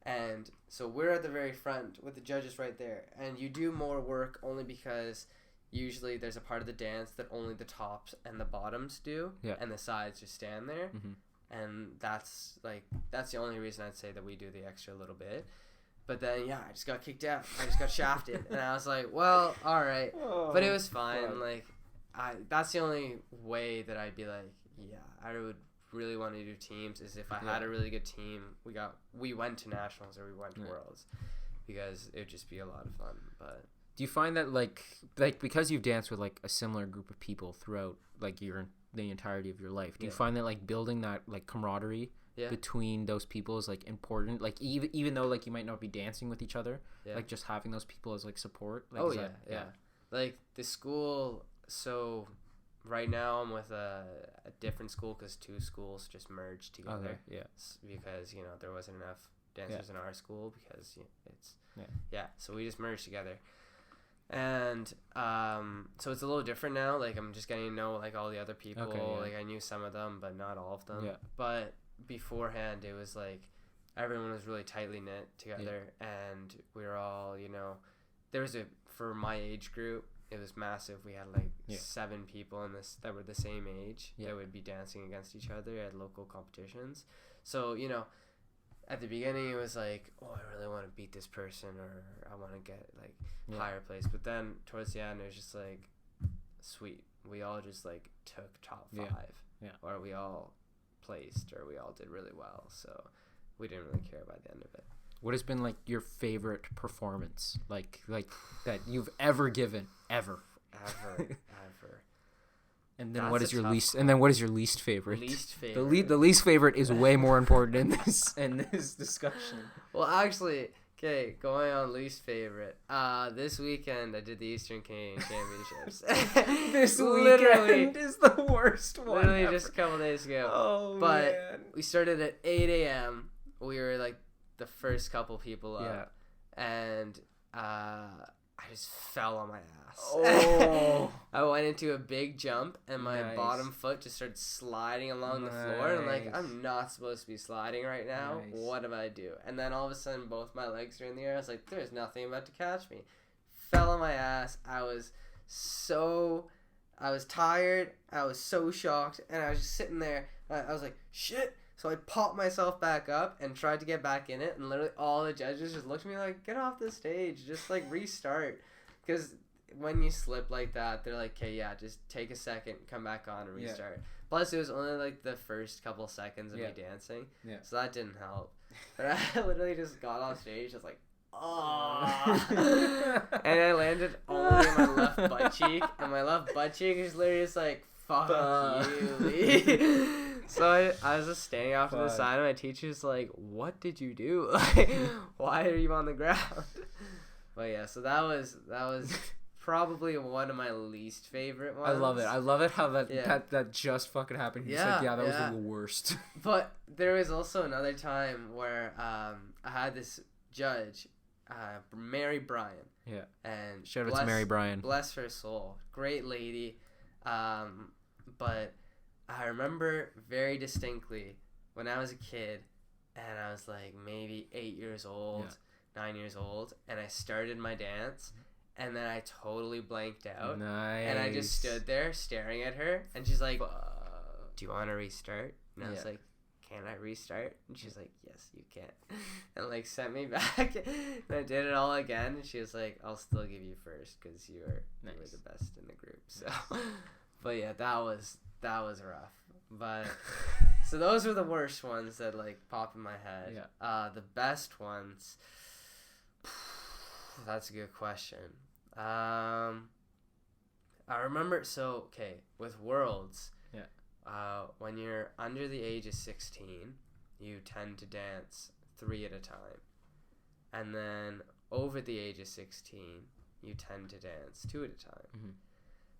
And so we're at the very front with the judges right there. And you do more work only because usually there's a part of the dance that only the tops and the bottoms do. Yeah. And the sides just stand there. Mm-hmm. And that's the only reason I'd say that we do the extra little bit. But then, I just got kicked out. I just got shafted. And I was like, well, all right. Oh, but it was fine. God. Like, that's the only way that I'd be like, I would really want to do teams is if I had a really good team. We went to nationals or we went to worlds because it would just be a lot of fun. But do you find that like because you've danced with like a similar group of people throughout like the entirety of your life, do you find that like building that like camaraderie between those people is like important, like even though like you might not be dancing with each other, like just having those people as like support? Like, like the school. So right now I'm with a different school because 2 schools just merged together. Because there wasn't enough dancers in our school because it's so we just merged together. And so it's a little different now. Like I'm just getting to know like all the other people. Like I knew some of them, but not all of them. But beforehand, it was like everyone was really tightly knit together, and we were all there was for my age group. It was massive. We had like 7 people in this that were the same age that would be dancing against each other at local competitions. So at the beginning it was like, oh, I really want to beat this person or I want to get like higher place. But then towards the end it was just like, sweet. We all just like took top 5 or we all placed or we all did really well. So we didn't really care by the end of it. What has been like your favorite performance, like that you've ever given, ever? And then what is your least? And then what is your least favorite? Least favorite. The least favorite is way more important in this discussion. Well, actually, okay, going on least favorite. This weekend I did the Eastern Canadian Championships. This weekend is the worst one. Literally just a couple days ago. Oh man. We started at 8 a.m. We were like the first couple people up, and I just fell on my ass. Oh. I went into a big jump, and my bottom foot just started sliding along the floor, and I'm like, I'm not supposed to be sliding right now. What do I do? And then all of a sudden, both my legs are in the air. I was like, there's nothing about to catch me. Fell on my ass. I was tired. I was so shocked, and I was just sitting there. I was like, shit. So I popped myself back up and tried to get back in it, and literally all the judges just looked at me like, get off the stage, just like restart. Because when you slip like that, they're like, okay, just take a second, come back on and restart. Plus, it was only like the first couple seconds of me dancing, so that didn't help. But I literally just got off stage, just like, oh. And I landed only on my left butt cheek, and my left butt cheek is literally just like, fuck you. So I was just standing off to the side, and my teacher's like, what did you do? Like, why are you on the ground? But so that was probably one of my least favorite ones. I love it how that just fucking happened. He's like, that was the worst. But there was also another time where I had this judge, Mary Bryan. Yeah. And shout out to Mary Bryan. Bless her soul. Great lady. But I remember very distinctly when I was a kid, and I was like maybe 8 years old, 9 years old, and I started my dance, and then I totally blanked out. Nice. And I just stood there staring at her, and she's like, "Do you want to restart?" And I was like, "Can I restart?" And she's like, "Yes, you can." And like sent me back, and I did it all again. And she was like, "I'll still give you first because you were the best in the group." So, but yeah, that was rough. But so those were the worst ones that like pop in my head. Yeah. The best ones. That's a good question. I remember. So okay, with Worlds. When you're under the age of 16, you tend to dance 3 at a time. And then over the age of 16, you tend to dance 2 at a time. Mm-hmm.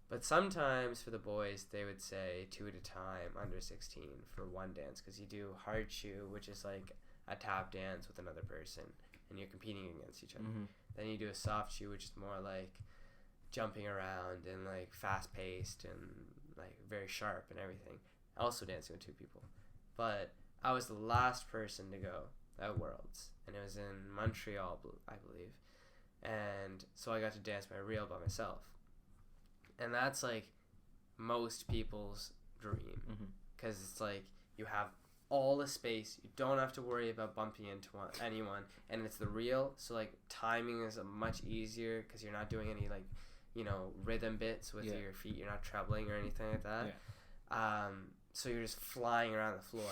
But sometimes for the boys, they would say 2 at a time under 16 for one dance. Because you do hard shoe, which is like a tap dance with another person. And you're competing against each other. Mm-hmm. Then you do a soft shoe, which is more like jumping around and like fast paced and like very sharp and everything. Also dancing with 2 people. But I was the last person to go at Worlds, and it was in Montreal, I believe. And so I got to dance my reel by myself. And that's like most people's dream, because it's like you have all the space, you don't have to worry about bumping into anyone, and it's the reel, so like timing is much easier because you're not doing any like, you know, rhythm bits with your feet. You're not trebling or anything like that. So you're just flying around the floor.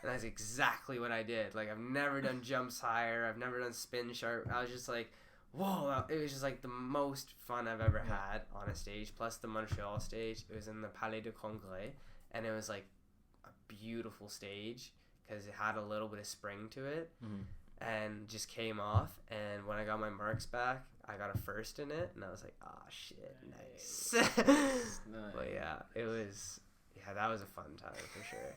And that's exactly what I did. Like, I've never done jumps higher. I've never done spin sharp. I was just like, whoa. It was just like the most fun I've ever had on a stage. Plus the Montreal stage. It was in the Palais de Congrès. And it was like a beautiful stage because it had a little bit of spring to it. And just came off. And when I got my marks back, I got a first in it, and I was like, "Oh shit, nice." But yeah, it was. Yeah, that was a fun time for sure.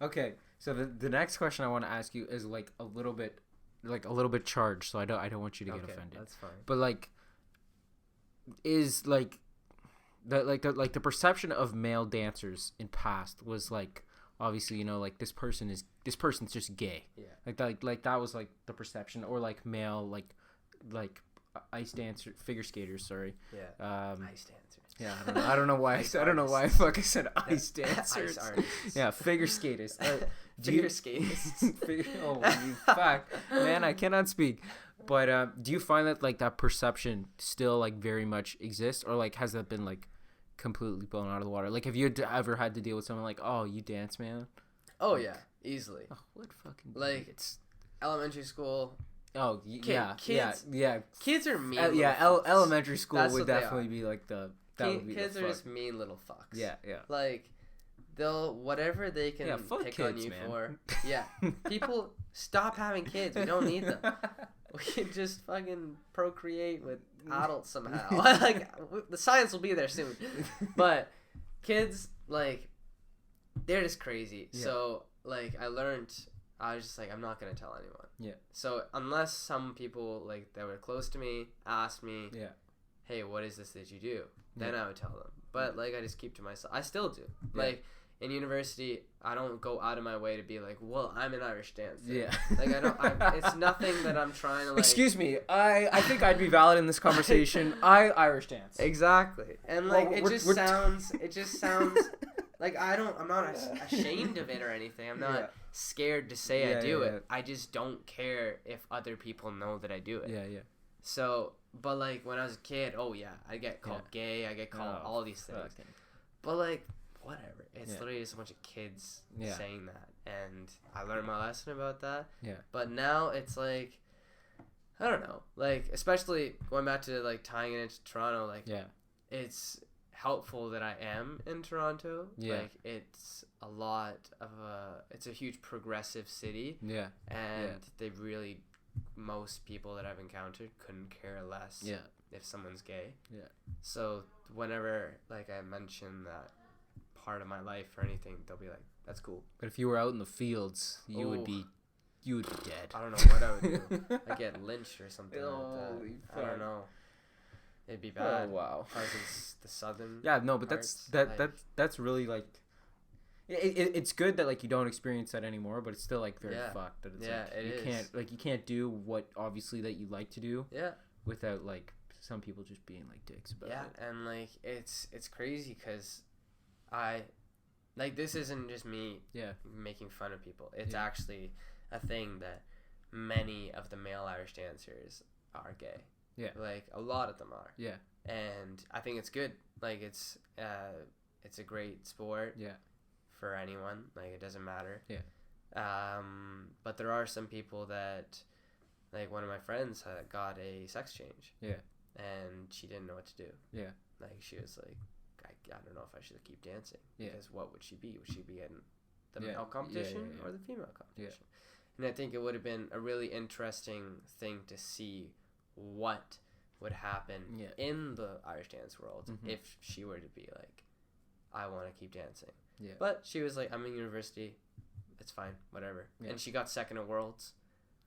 Okay, so the next question I want to ask you is like a little bit charged, so I don't want you to get offended. That's fine. But like, is like the perception of male dancers in past was like, obviously, you know, like this person's just gay. Yeah. Like that was like the perception, or like male like ice dancer, figure skaters. Sorry. Yeah. Ice dancers. Yeah. I don't know why. I don't know why I fucking said ice dancers. Ice artists. Yeah, figure skaters. Figure skaters. Oh, you fuck, man! I cannot speak. But do you find that like that perception still like very much exists, or like has that been like completely blown out of the water? Like, have you ever had to deal with someone like, "Oh, you dance, man"? Oh yeah, easily. Oh, what fucking like it's elementary school. Oh kids, yeah. Kids are mean. Elementary school That's would definitely be like the. Kids are just mean little fucks. Yeah. Like, they'll whatever they can pick kids, on you man. For. Yeah, people stop having kids. We don't need them. We can just fucking procreate with adults somehow. Like, the science will be there soon. But kids, like, they're just crazy. Yeah. So like I was just like, I'm not gonna tell anyone. Yeah. So unless some people like that were close to me asked me, hey, what is this that you do? Then I would tell them. But like I just keep to myself. I still do. Yeah. Like in university, I don't go out of my way to be like, well, I'm an Irish dancer. Yeah. Like it's nothing that I'm trying to like. Excuse me. I think I'd be valid in this conversation. I Irish dance. Exactly. And like it just sounds like I'm not ashamed of it or anything. I'm not scared to say I do it. I just don't care if other people know that I do it. Yeah. So, but like when I was a kid, I get called gay. I get called all these things. Okay. But like, whatever. It's literally just a bunch of kids saying that, and I learned my lesson about that. Yeah. But now it's like, I don't know. Like, especially going back to like tying it into Toronto. Like, it's helpful that I am in Toronto. Yeah. Like, it's a huge progressive city. Yeah. And they really, most people that I've encountered couldn't care less if someone's gay. Yeah. So whenever like I mention that part of my life or anything, they'll be like, that's cool. But if you were out in the fields, you would be dead. I don't know what I would do. I'd get lynched or something like that. I don't know. It'd be bad. Oh wow. Because it's the southern. Yeah, no, but that's really like, It's good that like you don't experience that anymore, but it's still like very fucked. That it's you can't do what obviously that you like to do. Yeah. Without like some people just being like dicks about it. Yeah, and like it's crazy because this isn't just me. Yeah. Making fun of people. It's actually a thing that many of the male Irish dancers are gay. Yeah. Like a lot of them are. Yeah. And I think it's good. Like it's a great sport. Yeah. For anyone, like it doesn't matter. Yeah. But there are some people that, like one of my friends got a sex change. Yeah. And she didn't know what to do. Yeah. Like she was like, I don't know if I should keep dancing. Yeah. Because what would she be? Would she be in the male competition or the female competition? Yeah. And I think it would have been a really interesting thing to see what would happen in the Irish dance world if she were to be like, I want to keep dancing. Yeah. But she was like, I'm in university. It's fine. Whatever. Yeah. And she got second at Worlds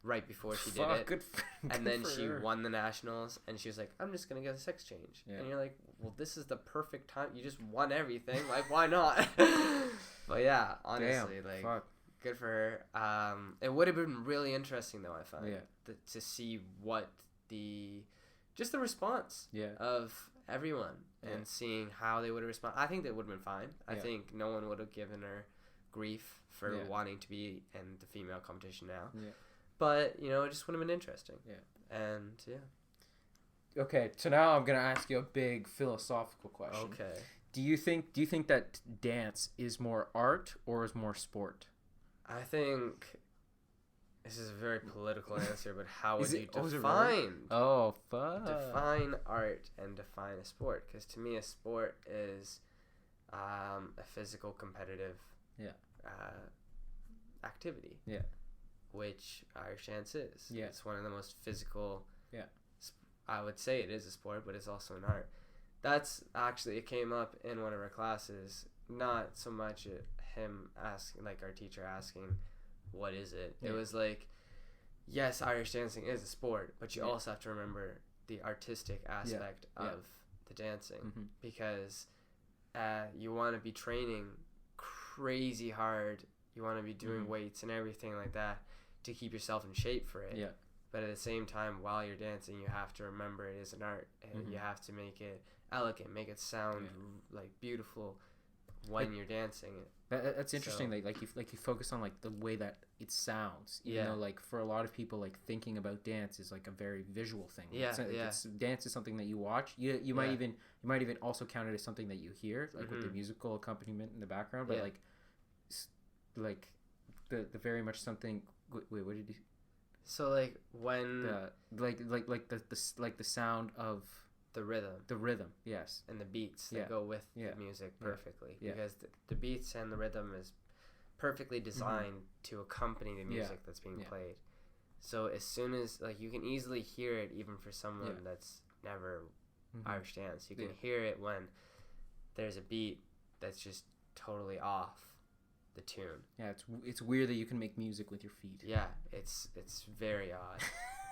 right before she did it. Good and then she won the nationals. And she was like, I'm just going to get a sex change. Yeah. And you're like, well, this is the perfect time. You just won everything. Like, why not? But yeah, honestly, good for her. It would have been really interesting, though, I find, to see what the response of everyone and seeing how they would have responded. I think they would have been fine. I think no one would have given her grief for wanting to be in the female competition now. Yeah. But, it just would have been interesting. Yeah. And, Okay, so now I'm going to ask you a big philosophical question. Okay. Do you think that dance is more art or is more sport? I think... This is a very political answer, but how would you define? Oh, fuck. Define art and define a sport. Because to me, a sport is a physical, competitive activity. Yeah. Which Irish dance is. Yeah. It's one of the most physical. Yeah. I would say it is a sport, but it's also an art. That's actually, it came up in one of our classes. Not so much him asking, like our teacher asking, what is it? Yeah. It was like, yes, Irish dancing is a sport, but you also have to remember the artistic aspect of the dancing because you want to be training crazy hard. You want to be doing weights and everything like that to keep yourself in shape for it. Yeah. But at the same time, while you're dancing, you have to remember it is an art, and you have to make it elegant, make it sound like beautiful when you're dancing. That's interesting. So, like you focus on like the way that it sounds. Even though like for a lot of people, like thinking about dance is like a very visual thing. Dance is something that you watch. You might even also count it as something that you hear, like with the musical accompaniment in the background. But like the very much something. Wait, what did you? So like when the sound of the rhythm, yes, and the beats that go with the music perfectly because the beats and the rhythm is perfectly designed to accompany the music that's being played. So as soon as like you can easily hear it, even for someone that's never Irish dance, you can hear it when there's a beat that's just totally off the tune. Yeah, it's weird that you can make music with your feet. Yeah, it's very odd.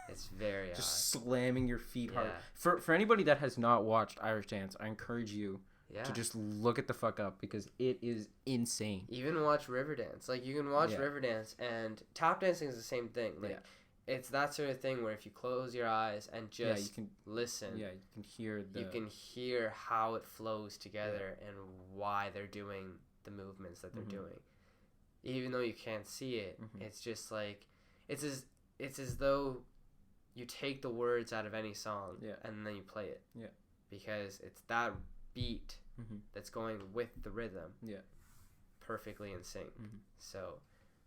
It's very just odd. Slamming your feet hard. For anybody that has not watched Irish dance, I encourage you to just look it the fuck up because it is insane. Even watch Riverdance. Like you can watch Riverdance and tap dancing is the same thing. Like it's that sort of thing where if you close your eyes and just you can listen. Yeah, you can hear how it flows together and why they're doing the movements that they're doing. Even though you can't see it, it's just like it's as though you take the words out of any song and then you play it. Yeah. Because it's that beat that's going with the rhythm. Yeah. Perfectly in sync. So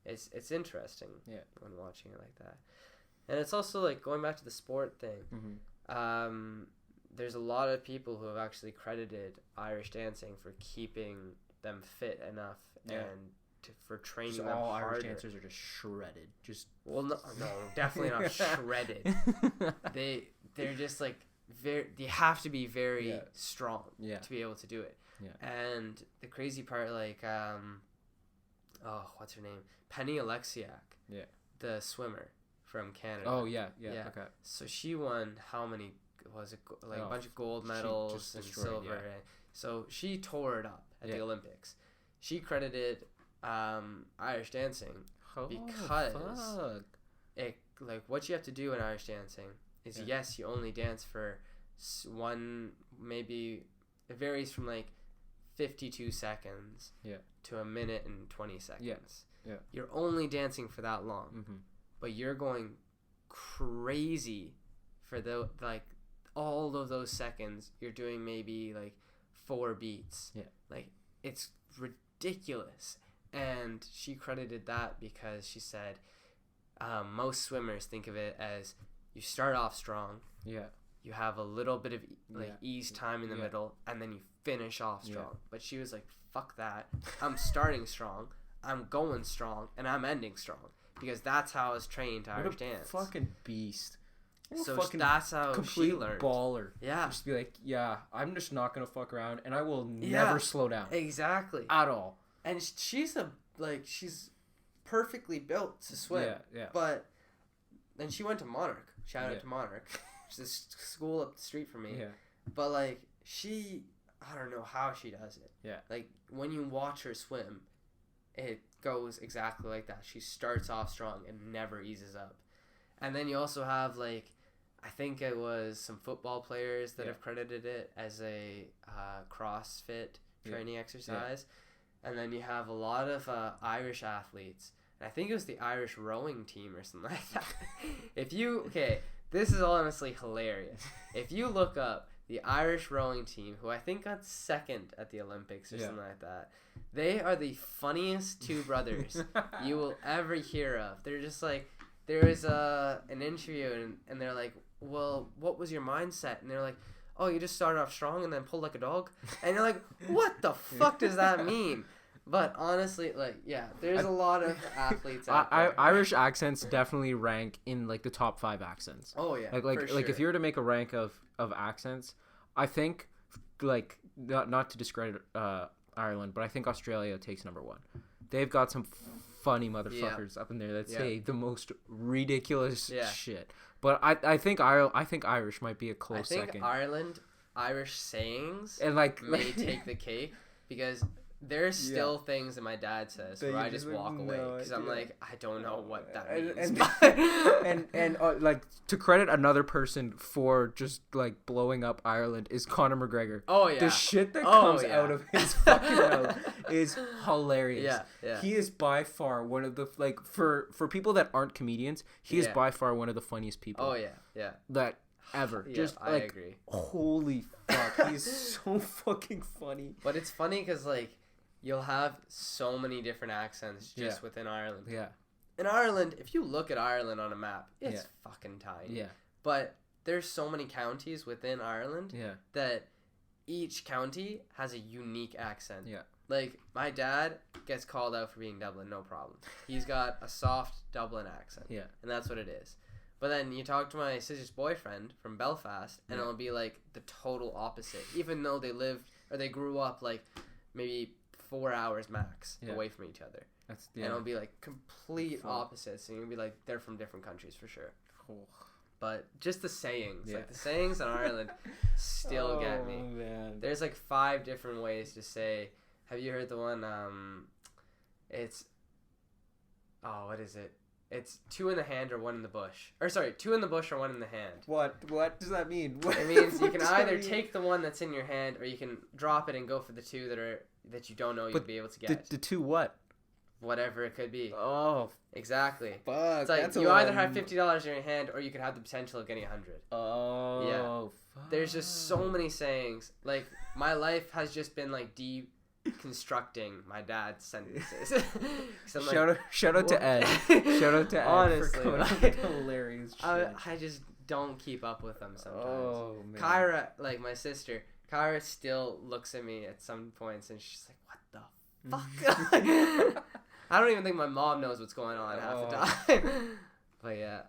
it's interesting when watching it like that. And it's also like going back to the sport thing. There's a lot of people who have actually credited Irish dancing for keeping them fit enough and for training them all harder. Irish dancers are just shredded. No, definitely not shredded. They're just like they have to be very strong to be able to do it. Yeah. And the crazy part, like what's her name? Penny Alexiak. Yeah. The swimmer from Canada. Oh yeah. Okay. So she won how many? Was it like a bunch of gold medals and silver? Yeah. So she tore it up at the Olympics. she credited Irish dancing because it like what you have to do in Irish dancing is yes, you only dance for one, maybe it varies from like 52 seconds to a minute and 20 seconds. Yeah. You're only dancing for that long, but you're going crazy for the like all of those seconds. You're doing maybe like 4 beats. Yeah. Like it's ridiculous. And she credited that because she said most swimmers think of it as you start off strong. Yeah. You have a little bit of ease time in the middle, and then you finish off strong. Yeah. But she was like, fuck that. I'm starting strong, I'm going strong, and I'm ending strong. Because that's how I was trained to Irish dance. Fucking beast. So that's how she learned. Baller. Yeah. Just be like, I'm just not going to fuck around, and I will never slow down. Exactly. At all. And she's perfectly built to swim. Yeah. But then she went to Monarch. Shout out to Monarch. It's a school up the street from me. Yeah. But like I don't know how she does it. Yeah. Like when you watch her swim, it goes exactly like that. She starts off strong and never eases up. And then you also have like, I think it was some football players that have credited it as a CrossFit training exercise. Yeah. And then you have a lot of Irish athletes. And I think it was the Irish rowing team or something like that. This is honestly hilarious. If you look up the Irish rowing team, who I think got second at the Olympics or something like that, they are the funniest two brothers you will ever hear of. They're just like, there was an interview and they're like, well, what was your mindset? And they're like, oh, you just started off strong and then pulled like a dog? And you're like, what the fuck does that mean? But honestly, there's a lot of athletes out there. Irish accents definitely rank in like the top 5 accents. Oh yeah, like if you were to make a rank of accents, I think like not to discredit Ireland, but I think Australia takes number 1. They've got some funny motherfuckers up in there that say the most ridiculous shit. But I think Irish might be a close second. Irish sayings and may take the cake because there's still things that my dad says where I just walk away because I'm like, I don't know what that means. And like to credit another person for just like blowing up Ireland is Conor McGregor. Oh yeah, the shit that comes out of his fucking mouth is hilarious. Yeah. He is by far one of the like for people that aren't comedians, he is by far one of the funniest people. Oh yeah. That ever. Just I agree. Holy fuck, he's so fucking funny. But it's funny because like, you'll have so many different accents just within Ireland. Yeah. In Ireland, if you look at Ireland on a map, it's fucking tiny. Yeah. But there's so many counties within Ireland that each county has a unique accent. Yeah. Like, my dad gets called out for being Dublin, no problem. He's got a soft Dublin accent. Yeah. And that's what it is. But then you talk to my sister's boyfriend from Belfast, and it'll be like the total opposite. Even though they grew up like maybe 4 hours max away from each other. And it'll be like complete opposites, and you'll be like, they're from different countries for sure. But just the sayings, like the sayings in Ireland still get me. Man. There's like 5 different ways to say, have you heard the one, what is it? It's 2 in the hand or 1 in the bush. Or sorry, 2 in the bush or 1 in the hand. What does that mean? It means you can either take the one that's in your hand, or you can drop it and go for the 2 that you don't know you'll be able to get. The 2 what? Whatever it could be. Oh, exactly. Fuck. It's like you either have $50 in your hand, or you could have the potential of getting 100. Oh. Yeah. Fuck. There's just so many sayings. Like, my life has just been like deconstructing my dad's sentences. Shout out to Ed. Shout out to Ed. Honestly, for hilarious shit. I just don't keep up with them sometimes. Oh man. Kyra, like my sister, Kyra still looks at me at some points and she's like, "What the fuck?" I don't even think my mom knows what's going on half the time. But yeah,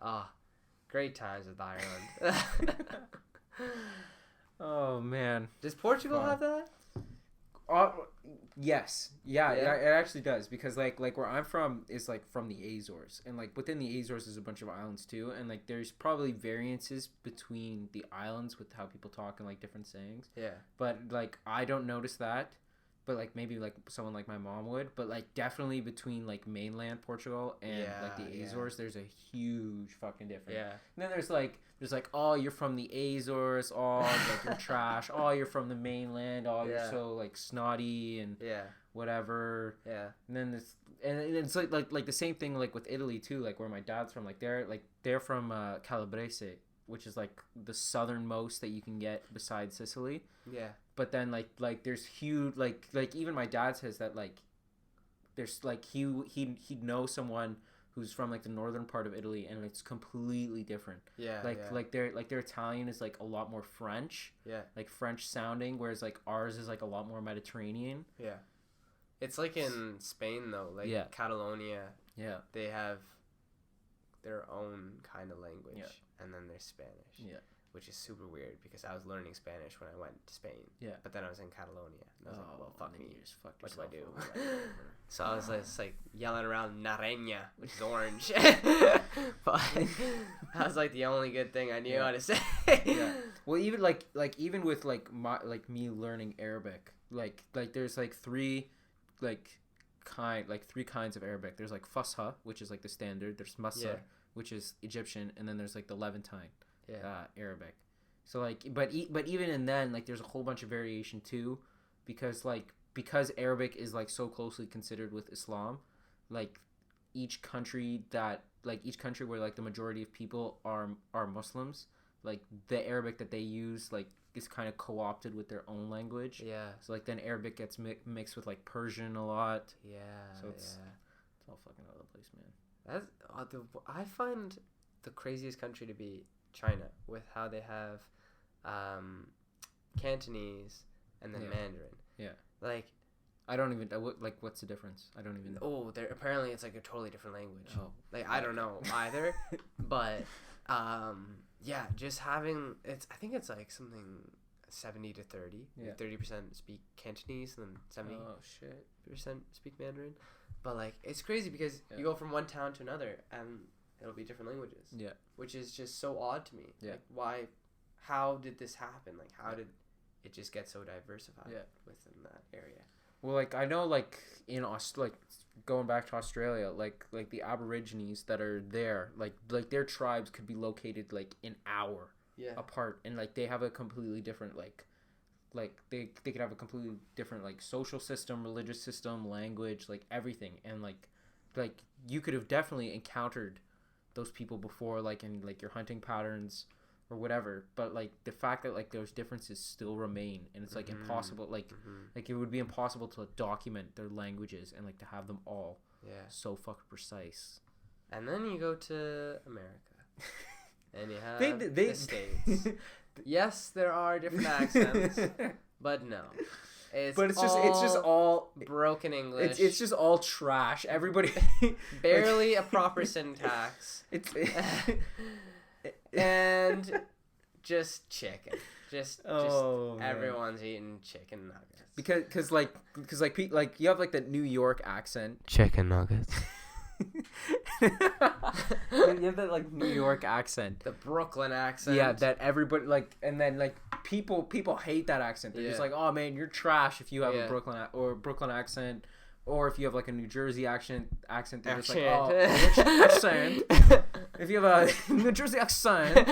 great times with Ireland. Oh man. Does Portugal have that? Yes. Yeah, it actually does, because like where I'm from is like from the Azores, and like within the Azores is a bunch of islands too, and like there's probably variances between the islands with how people talk and like different sayings. Yeah. But like I don't notice that. but like maybe like someone like my mom would, but like definitely between like mainland Portugal and like the Azores, there's a huge fucking difference. Yeah. And then there's like oh, you're from the Azores, oh, like you're trash. Oh, you're from the mainland, oh, you're so like snotty and whatever. Yeah. And then it's like the same thing like with Italy too, like where my dad's from, like they're from Calabrese, which is like the southernmost that you can get besides Sicily. Yeah. But then like there's huge like even my dad says that like there's like he'd know someone who's from like the northern part of Italy and it's completely different. Yeah. Like their Italian is like a lot more French. Yeah. Like French sounding, whereas like ours is like a lot more Mediterranean. Yeah. It's like in Spain though, like Catalonia. Yeah. They have their own kind of language, and then there's Spanish. Yeah. Which is super weird because I was learning Spanish when I went to Spain. Yeah. But then I was in Catalonia. And I was like, well, fuck me. What do I do? So I was like yelling around Naranja, which is orange. But that was like the only good thing I knew how to say. Yeah. Well, even like even with like me learning Arabic, like there's like three kinds of Arabic. There's like Fusha, which is like the standard. There's Masa, which is Egyptian, and then there's like the Levantine. Arabic. So like but even in then like there's a whole bunch of variation too, because Arabic is like so closely considered with Islam, like each country where like the majority of people are Muslims, like the Arabic that they use like is kind of co-opted with their own language. So like then Arabic gets mixed with like Persian a lot. So it's all fucking all over the place, man. I find the craziest country to be China, with how they have Cantonese and then Mandarin. Yeah. Like, I don't even like what's the difference? I don't even know. Oh, apparently it's like a totally different language. Oh. Like I don't know either, but just having I think it's like something 70 to 30. Yeah. 30% speak Cantonese and then 70% speak Mandarin. But like it's crazy because you go from one town to another and it'll be different languages. Yeah. Which is just so odd to me. Yeah. Like, how did this happen? Like, how did it just get so diversified within that area? Well, like, I know, like, going back to Australia, like the Aborigines that are there, like their tribes could be located, like, an hour apart. And, like, they have a completely different, like they could have a completely different, like, social system, religious system, language, like, everything. And, like you could have definitely encountered those people before, like in like your hunting patterns or whatever, but like the fact that like those differences still remain, and it's like impossible, like it would be impossible to document their languages and like to have them all so fucking precise. And then you go to America and you have the States. Yes, there are different accents, but no. It's just all broken English. It's just all trash. Everybody barely a proper syntax. And just chicken. Just everyone's eating chicken nuggets. Because you have like the New York accent. Chicken nuggets. You have that like New York accent, the Brooklyn accent. Yeah, that everybody like, and then like people hate that accent. They're just like, oh man, you're trash if you have a Brooklyn accent, or if you have like a New Jersey accent. They're just like, oh, accent. If you have a New Jersey accent,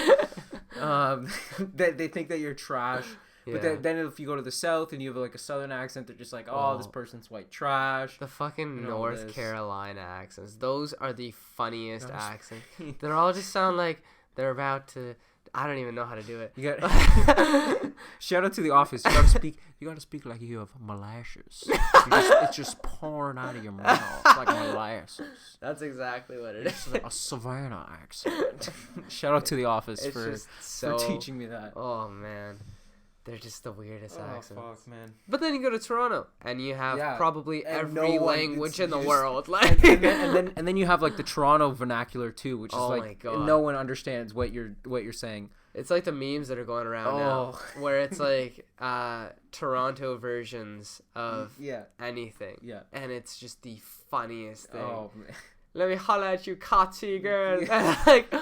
they think that you're trash. But then if you go to the South and you have like a Southern accent, they're just like, oh, this person's white trash. The fucking North Carolina accents. Those are the funniest accents. They all just sound like they're about to... I don't even know how to do it. You got shout out to The Office. You gotta speak like you have molasses. It's just pouring out of your mouth like molasses. That's exactly what it is. A Savannah accent. Shout out to The Office for teaching me that. Oh man. They're just the weirdest accents. Oh, fuck, man. But then you go to Toronto, and you have probably every language in the world. Like, and then you have like the Toronto vernacular too, which is like no one understands what you're saying. It's like the memes that are going around now, where it's like Toronto versions of anything. Yeah. And it's just the funniest thing. Oh, man. Let me holla at you, Kotzy girl. Like,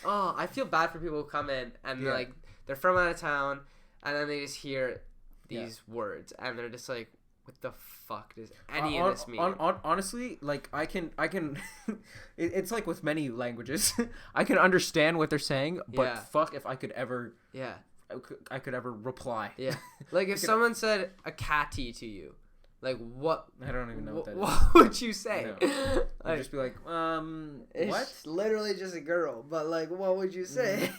I feel bad for people who come in and like, they're from out of town, and then they just hear these words, and they're just like, what the fuck does any of this mean? Honestly, like I can it's like with many languages. I can understand what they're saying, but fuck if I could ever I could ever reply. Yeah. Like if someone said a catty to you, like what? I don't even know what that is. What would you say? I'd just be like, what? It's literally just a girl, but like, what would you say?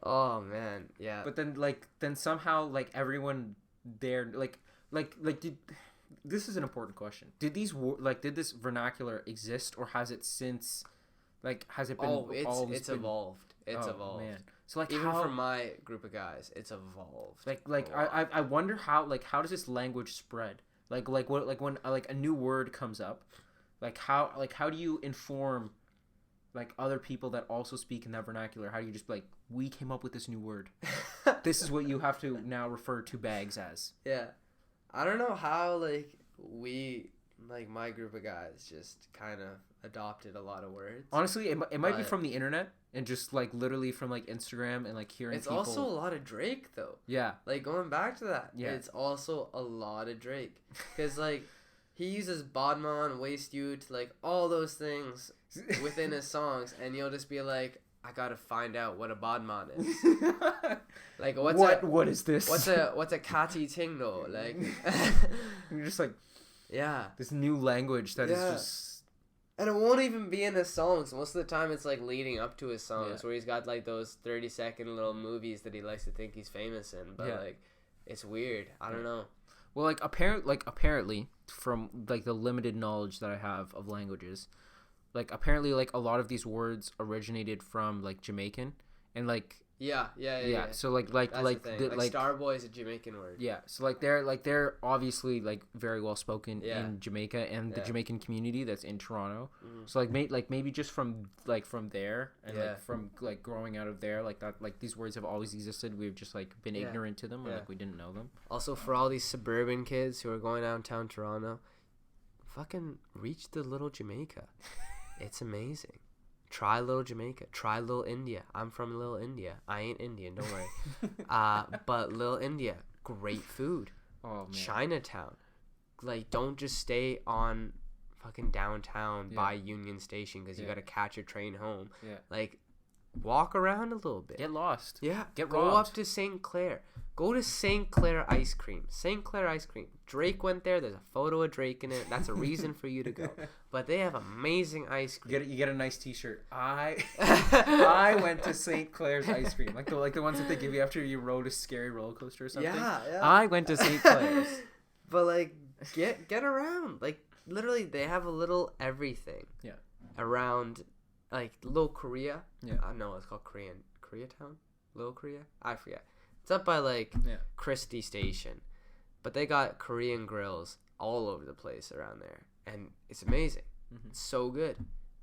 Oh man, yeah. But then somehow like everyone there like did, this is an important question. Did this vernacular exist, or has it since has it been it's evolved. It's evolved. Man. So like even for my group of guys, it's evolved. I wonder how does this language spread? Like when a new word comes up, how do you inform other people that also speak in that vernacular? How do you just be like, we came up with this new word. This is what you have to now refer to bags as. Yeah. I don't know how we my group of guys just kind of adopted a lot of words. Honestly, it might be from the internet and just literally from Instagram and hearing it's people. Also a lot of Drake though. Yeah. Going back to that. Yeah. It's also a lot of Drake because he uses Bodman, Waste Youth, all those things within his songs, and you'll just be like, I gotta find out what a Bodman is. What is this? What's a Kati ting though? You're just yeah, this new language that is just, and it won't even be in his songs. Most of the time, it's leading up to his songs where he's got those 30-second little movies that he likes to think he's famous in. But it's weird. I don't know. Well, apparently, from the limited knowledge that I have of languages, apparently a lot of these words originated from Jamaican and yeah. So Starboy is a Jamaican word. Yeah. So they're obviously very well spoken in Jamaica and the Jamaican community that's in Toronto. Mm. So maybe just from there and from growing out of there that these words have always existed. We've just been ignorant to them or we didn't know them. Also, for all these suburban kids who are going downtown Toronto, fucking reach the little Jamaica. It's amazing. Try Little Jamaica. Try Little India. I'm from Little India. I ain't Indian, don't worry. But Little India, great food. Oh, man. Chinatown. Don't just stay on fucking downtown by Union Station because you got to catch a train home. Yeah. Walk around a little bit. Get lost. Yeah. Get Go robbed. up to St. Clair. Go to St. Clair Ice Cream. St. Clair Ice Cream. Drake went there. There's a photo of Drake in it. That's a reason for you to go. But they have amazing ice cream. You get a nice T-shirt. I went to St. Clair's Ice Cream, the ones that they give you after you rode a scary roller coaster or something. Yeah. I went to St. Clair's. But get around. Literally, they have a little everything. Yeah. Around Little Korea. Yeah. I know it's called Koreatown. Little Korea. I forget. It's up by Christie Station, but they got Korean grills all over the place around there, and it's amazing. Mm-hmm. It's so good,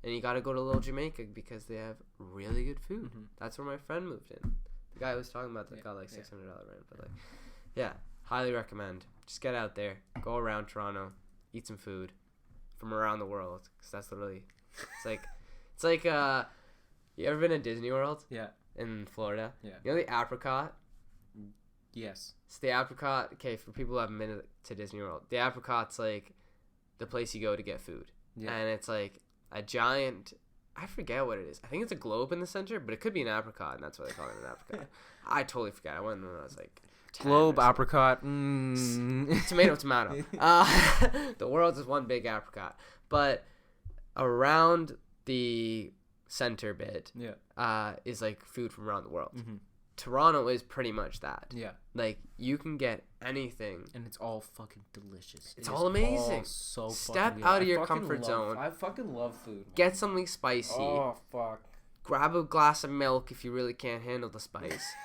and you got to go to Little Jamaica because they have really good food. Mm-hmm. That's where my friend moved in. The guy I was talking about that got $600 rent, but highly recommend. Just get out there, go around Toronto, eat some food from around the world, because that's literally it's like you ever been to Disney World? Yeah. In Florida. Yeah. You know the apricot. Yes. It's the apricot. Okay, for people who haven't been to Disney World, the apricot's the place you go to get food. Yeah. And it's a giant, I forget what it is. I think it's a globe in the center, but it could be an apricot, and that's why they call it an apricot. I totally forgot. I went when I was 10 globe, apricot. Tomato. The world is one big apricot. But around the center bit is food from around the world. Mm-hmm. Toronto is pretty much that. Yeah. You can get anything. And it's all fucking delicious. It's all amazing. All so Step fucking out of your comfort zone. I fucking love food. Man. Get something spicy. Oh, fuck. Grab a glass of milk if you really can't handle the spice.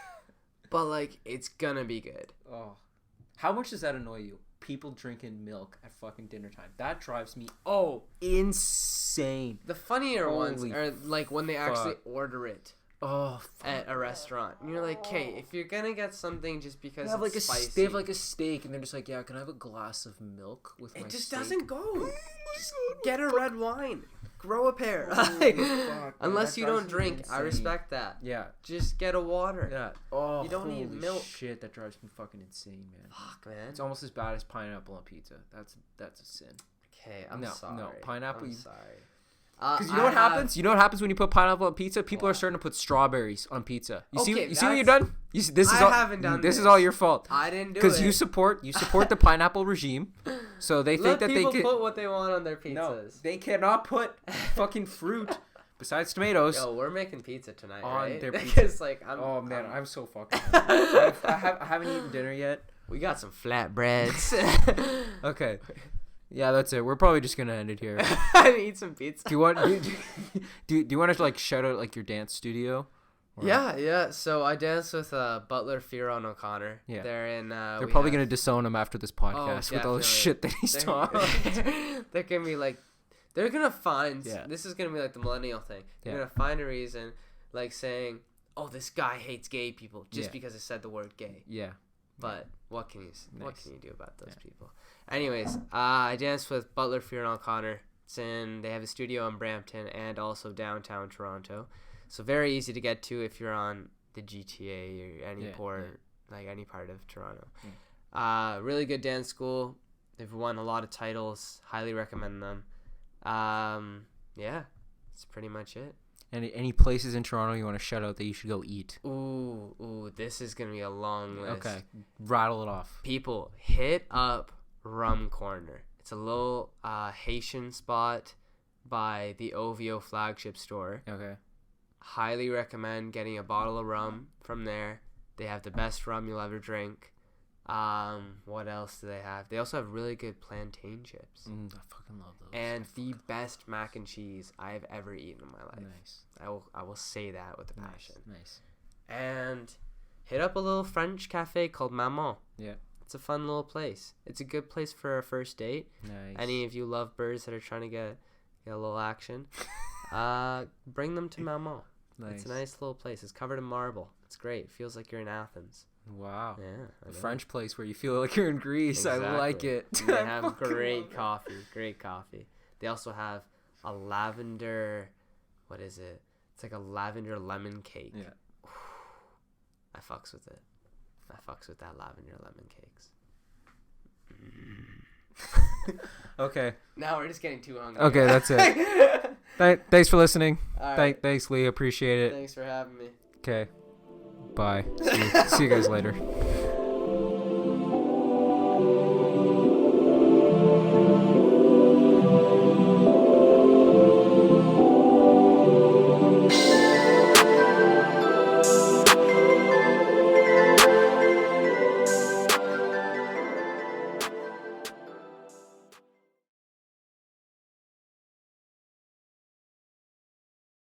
But, it's gonna be good. Oh. How much does that annoy you? People drinking milk at fucking dinner time. That drives me insane. The funnier ones are, when they actually order it. at a restaurant. And you're like, okay, if you're gonna get something just because they have it's spicy, they have like a steak, and they're just like, yeah, can I have a glass of milk with my steak? It just doesn't go. Just get a red wine. Grow a pair. Unless you don't drink, insane. I respect that. Yeah. Just get a water. Yeah. Oh, you don't need milk. Shit, that drives me fucking insane, man. Fuck, man. It's almost as bad as pineapple on pizza. That's a sin. Okay, I'm sorry. No, pineapple. I'm sorry. Because you know what happens? You know what happens when you put pineapple on pizza? People are starting to put strawberries on pizza. You see what you've done? This is all your fault. I didn't do it. Because you support the pineapple regime. So they think that they can put what they want on their pizzas. No, they cannot put fucking fruit besides tomatoes. Yo, we're making pizza tonight, on right? their pizza. I'm so fucking hungry. I haven't eaten dinner yet. We got some flatbreads. Okay. Yeah, that's it. We're probably just gonna end it here. And eat some pizza. Do you want to like shout out like your dance studio? Yeah. So I danced with Butler, Fearon O'Connor. Yeah, they're probably gonna disown him after this podcast with all the shit that he's talking. They're gonna be like, they're gonna find. Yeah. This is gonna be like the millennial thing. They're gonna find a reason, like saying, "Oh, this guy hates gay people just because I said the word gay." Yeah. But what can you do about those people? Anyways, I danced with Butler, Fearon O'Connor. They have a studio in Brampton and also downtown Toronto. So very easy to get to if you're on the GTA or any any part of Toronto. Yeah. Really good dance school. They've won a lot of titles. Highly recommend them. Yeah, that's pretty much it. Any places in Toronto you want to shout out that you should go eat? Ooh, this is gonna be a long list. Okay, rattle it off. People, hit up Rum Corner. It's a little Haitian spot by the OVO flagship store. Okay. Highly recommend getting a bottle of rum from there. They have the best rum you'll ever drink. What else do they have? They also have really good plantain chips. I fucking love those. And the best mac and cheese I've ever eaten in my life. Nice. I will say that with a passion. Nice. And hit up a little French cafe called Maman. Yeah. It's a fun little place. It's a good place for a first date. Nice. Any of you love birds that are trying to get a little action, bring them to Maman. Nice. It's a nice little place. It's covered in marble. It's great. It feels like you're in Athens. Wow. Yeah. A French place where you feel like you're in Greece. Exactly. I like it. And they have great coffee. Great coffee. They also have a lavender, what is it? It's like a lavender lemon cake. Yeah. I fucks with it. I fucks with that lavender lemon cakes. Okay. Now we're just getting too hungry. Okay, that's it. Thanks for listening. Right. Thanks, Lee. Appreciate it. Thanks for having me. Okay. Bye. See you guys later.